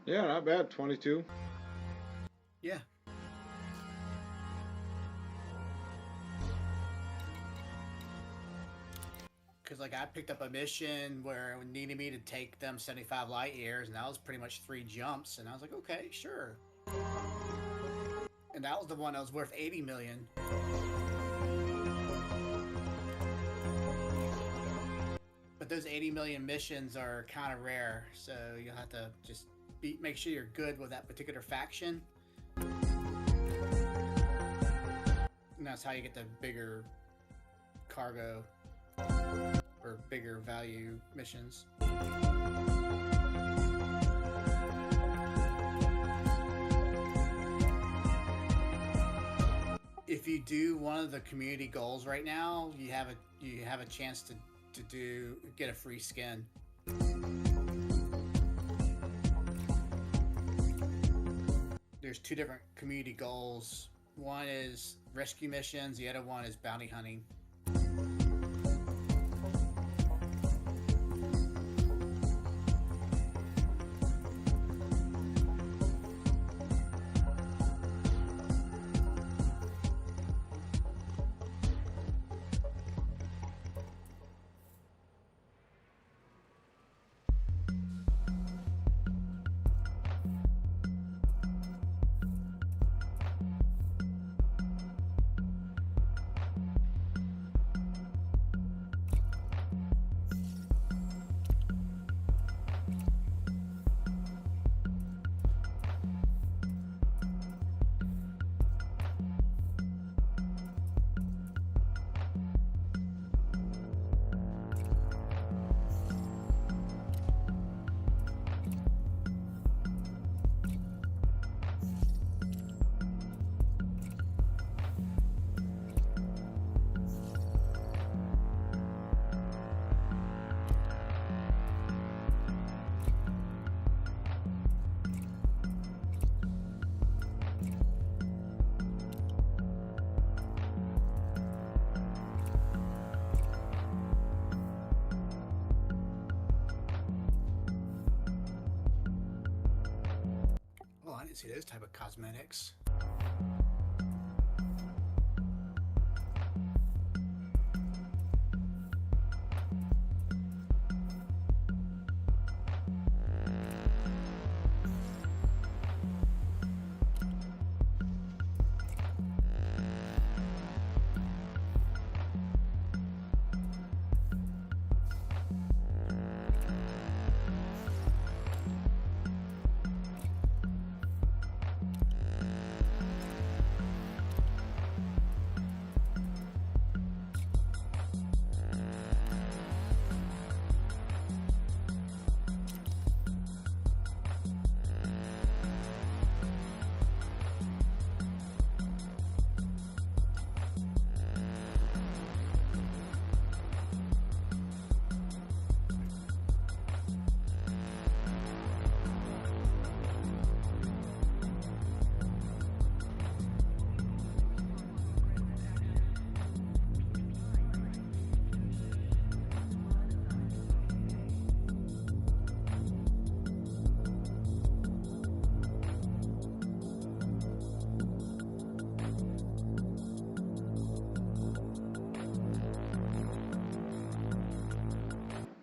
Yeah, not bad. 22. Yeah. Because like I picked up a mission where it needed me to take them 75 light years, and that was pretty much 3 jumps, and I was like, okay, sure. And that was the one that was worth 80 million. But those 80 million missions are kind of rare, so you'll have to just make sure you're good with that particular faction. And that's how you get the bigger cargo or bigger value missions. If you do one of the community goals right now, you have a chance to get a free skin. There's 2 different community goals. One is rescue missions, the other one is bounty hunting. I didn't see those type of cosmetics.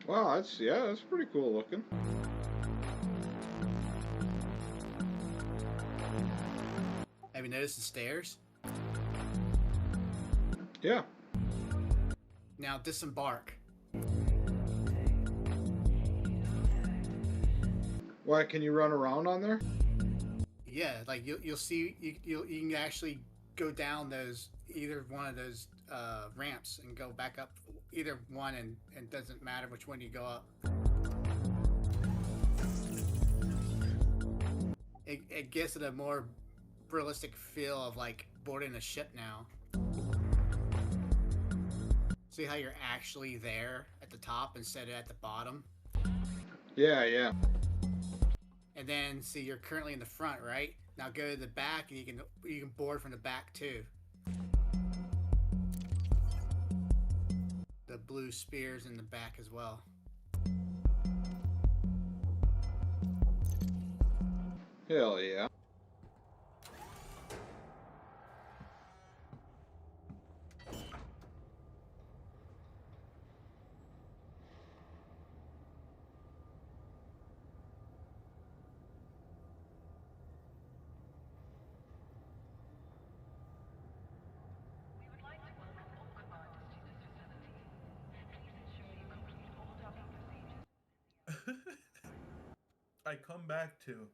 Wow, that's pretty cool looking. Have you noticed the stairs? Yeah. Now disembark. Why, can you run around on there? Yeah, like you'll see you can actually go down either one of those ramps and go back up either one, and it doesn't matter which one you go up. It gives it a more realistic feel of like boarding a ship now. See how you're actually there at the top instead of at the bottom? Yeah, yeah. And then see you're currently in the front, right? Now go to the back and you can board from the back too. The blue spears in the back as well. Hell yeah. I come back to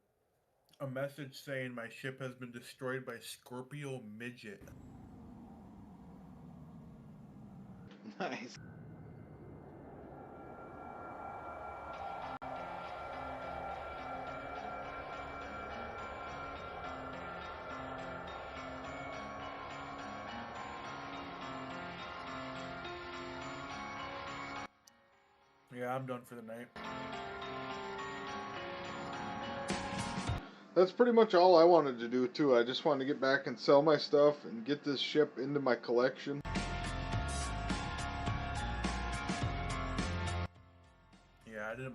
a message saying my ship has been destroyed by Scorpio Midget. Nice. Yeah, I'm done for the night. That's pretty much all I wanted to do too. I just wanted to get back and sell my stuff and get this ship into my collection. Yeah, I didn't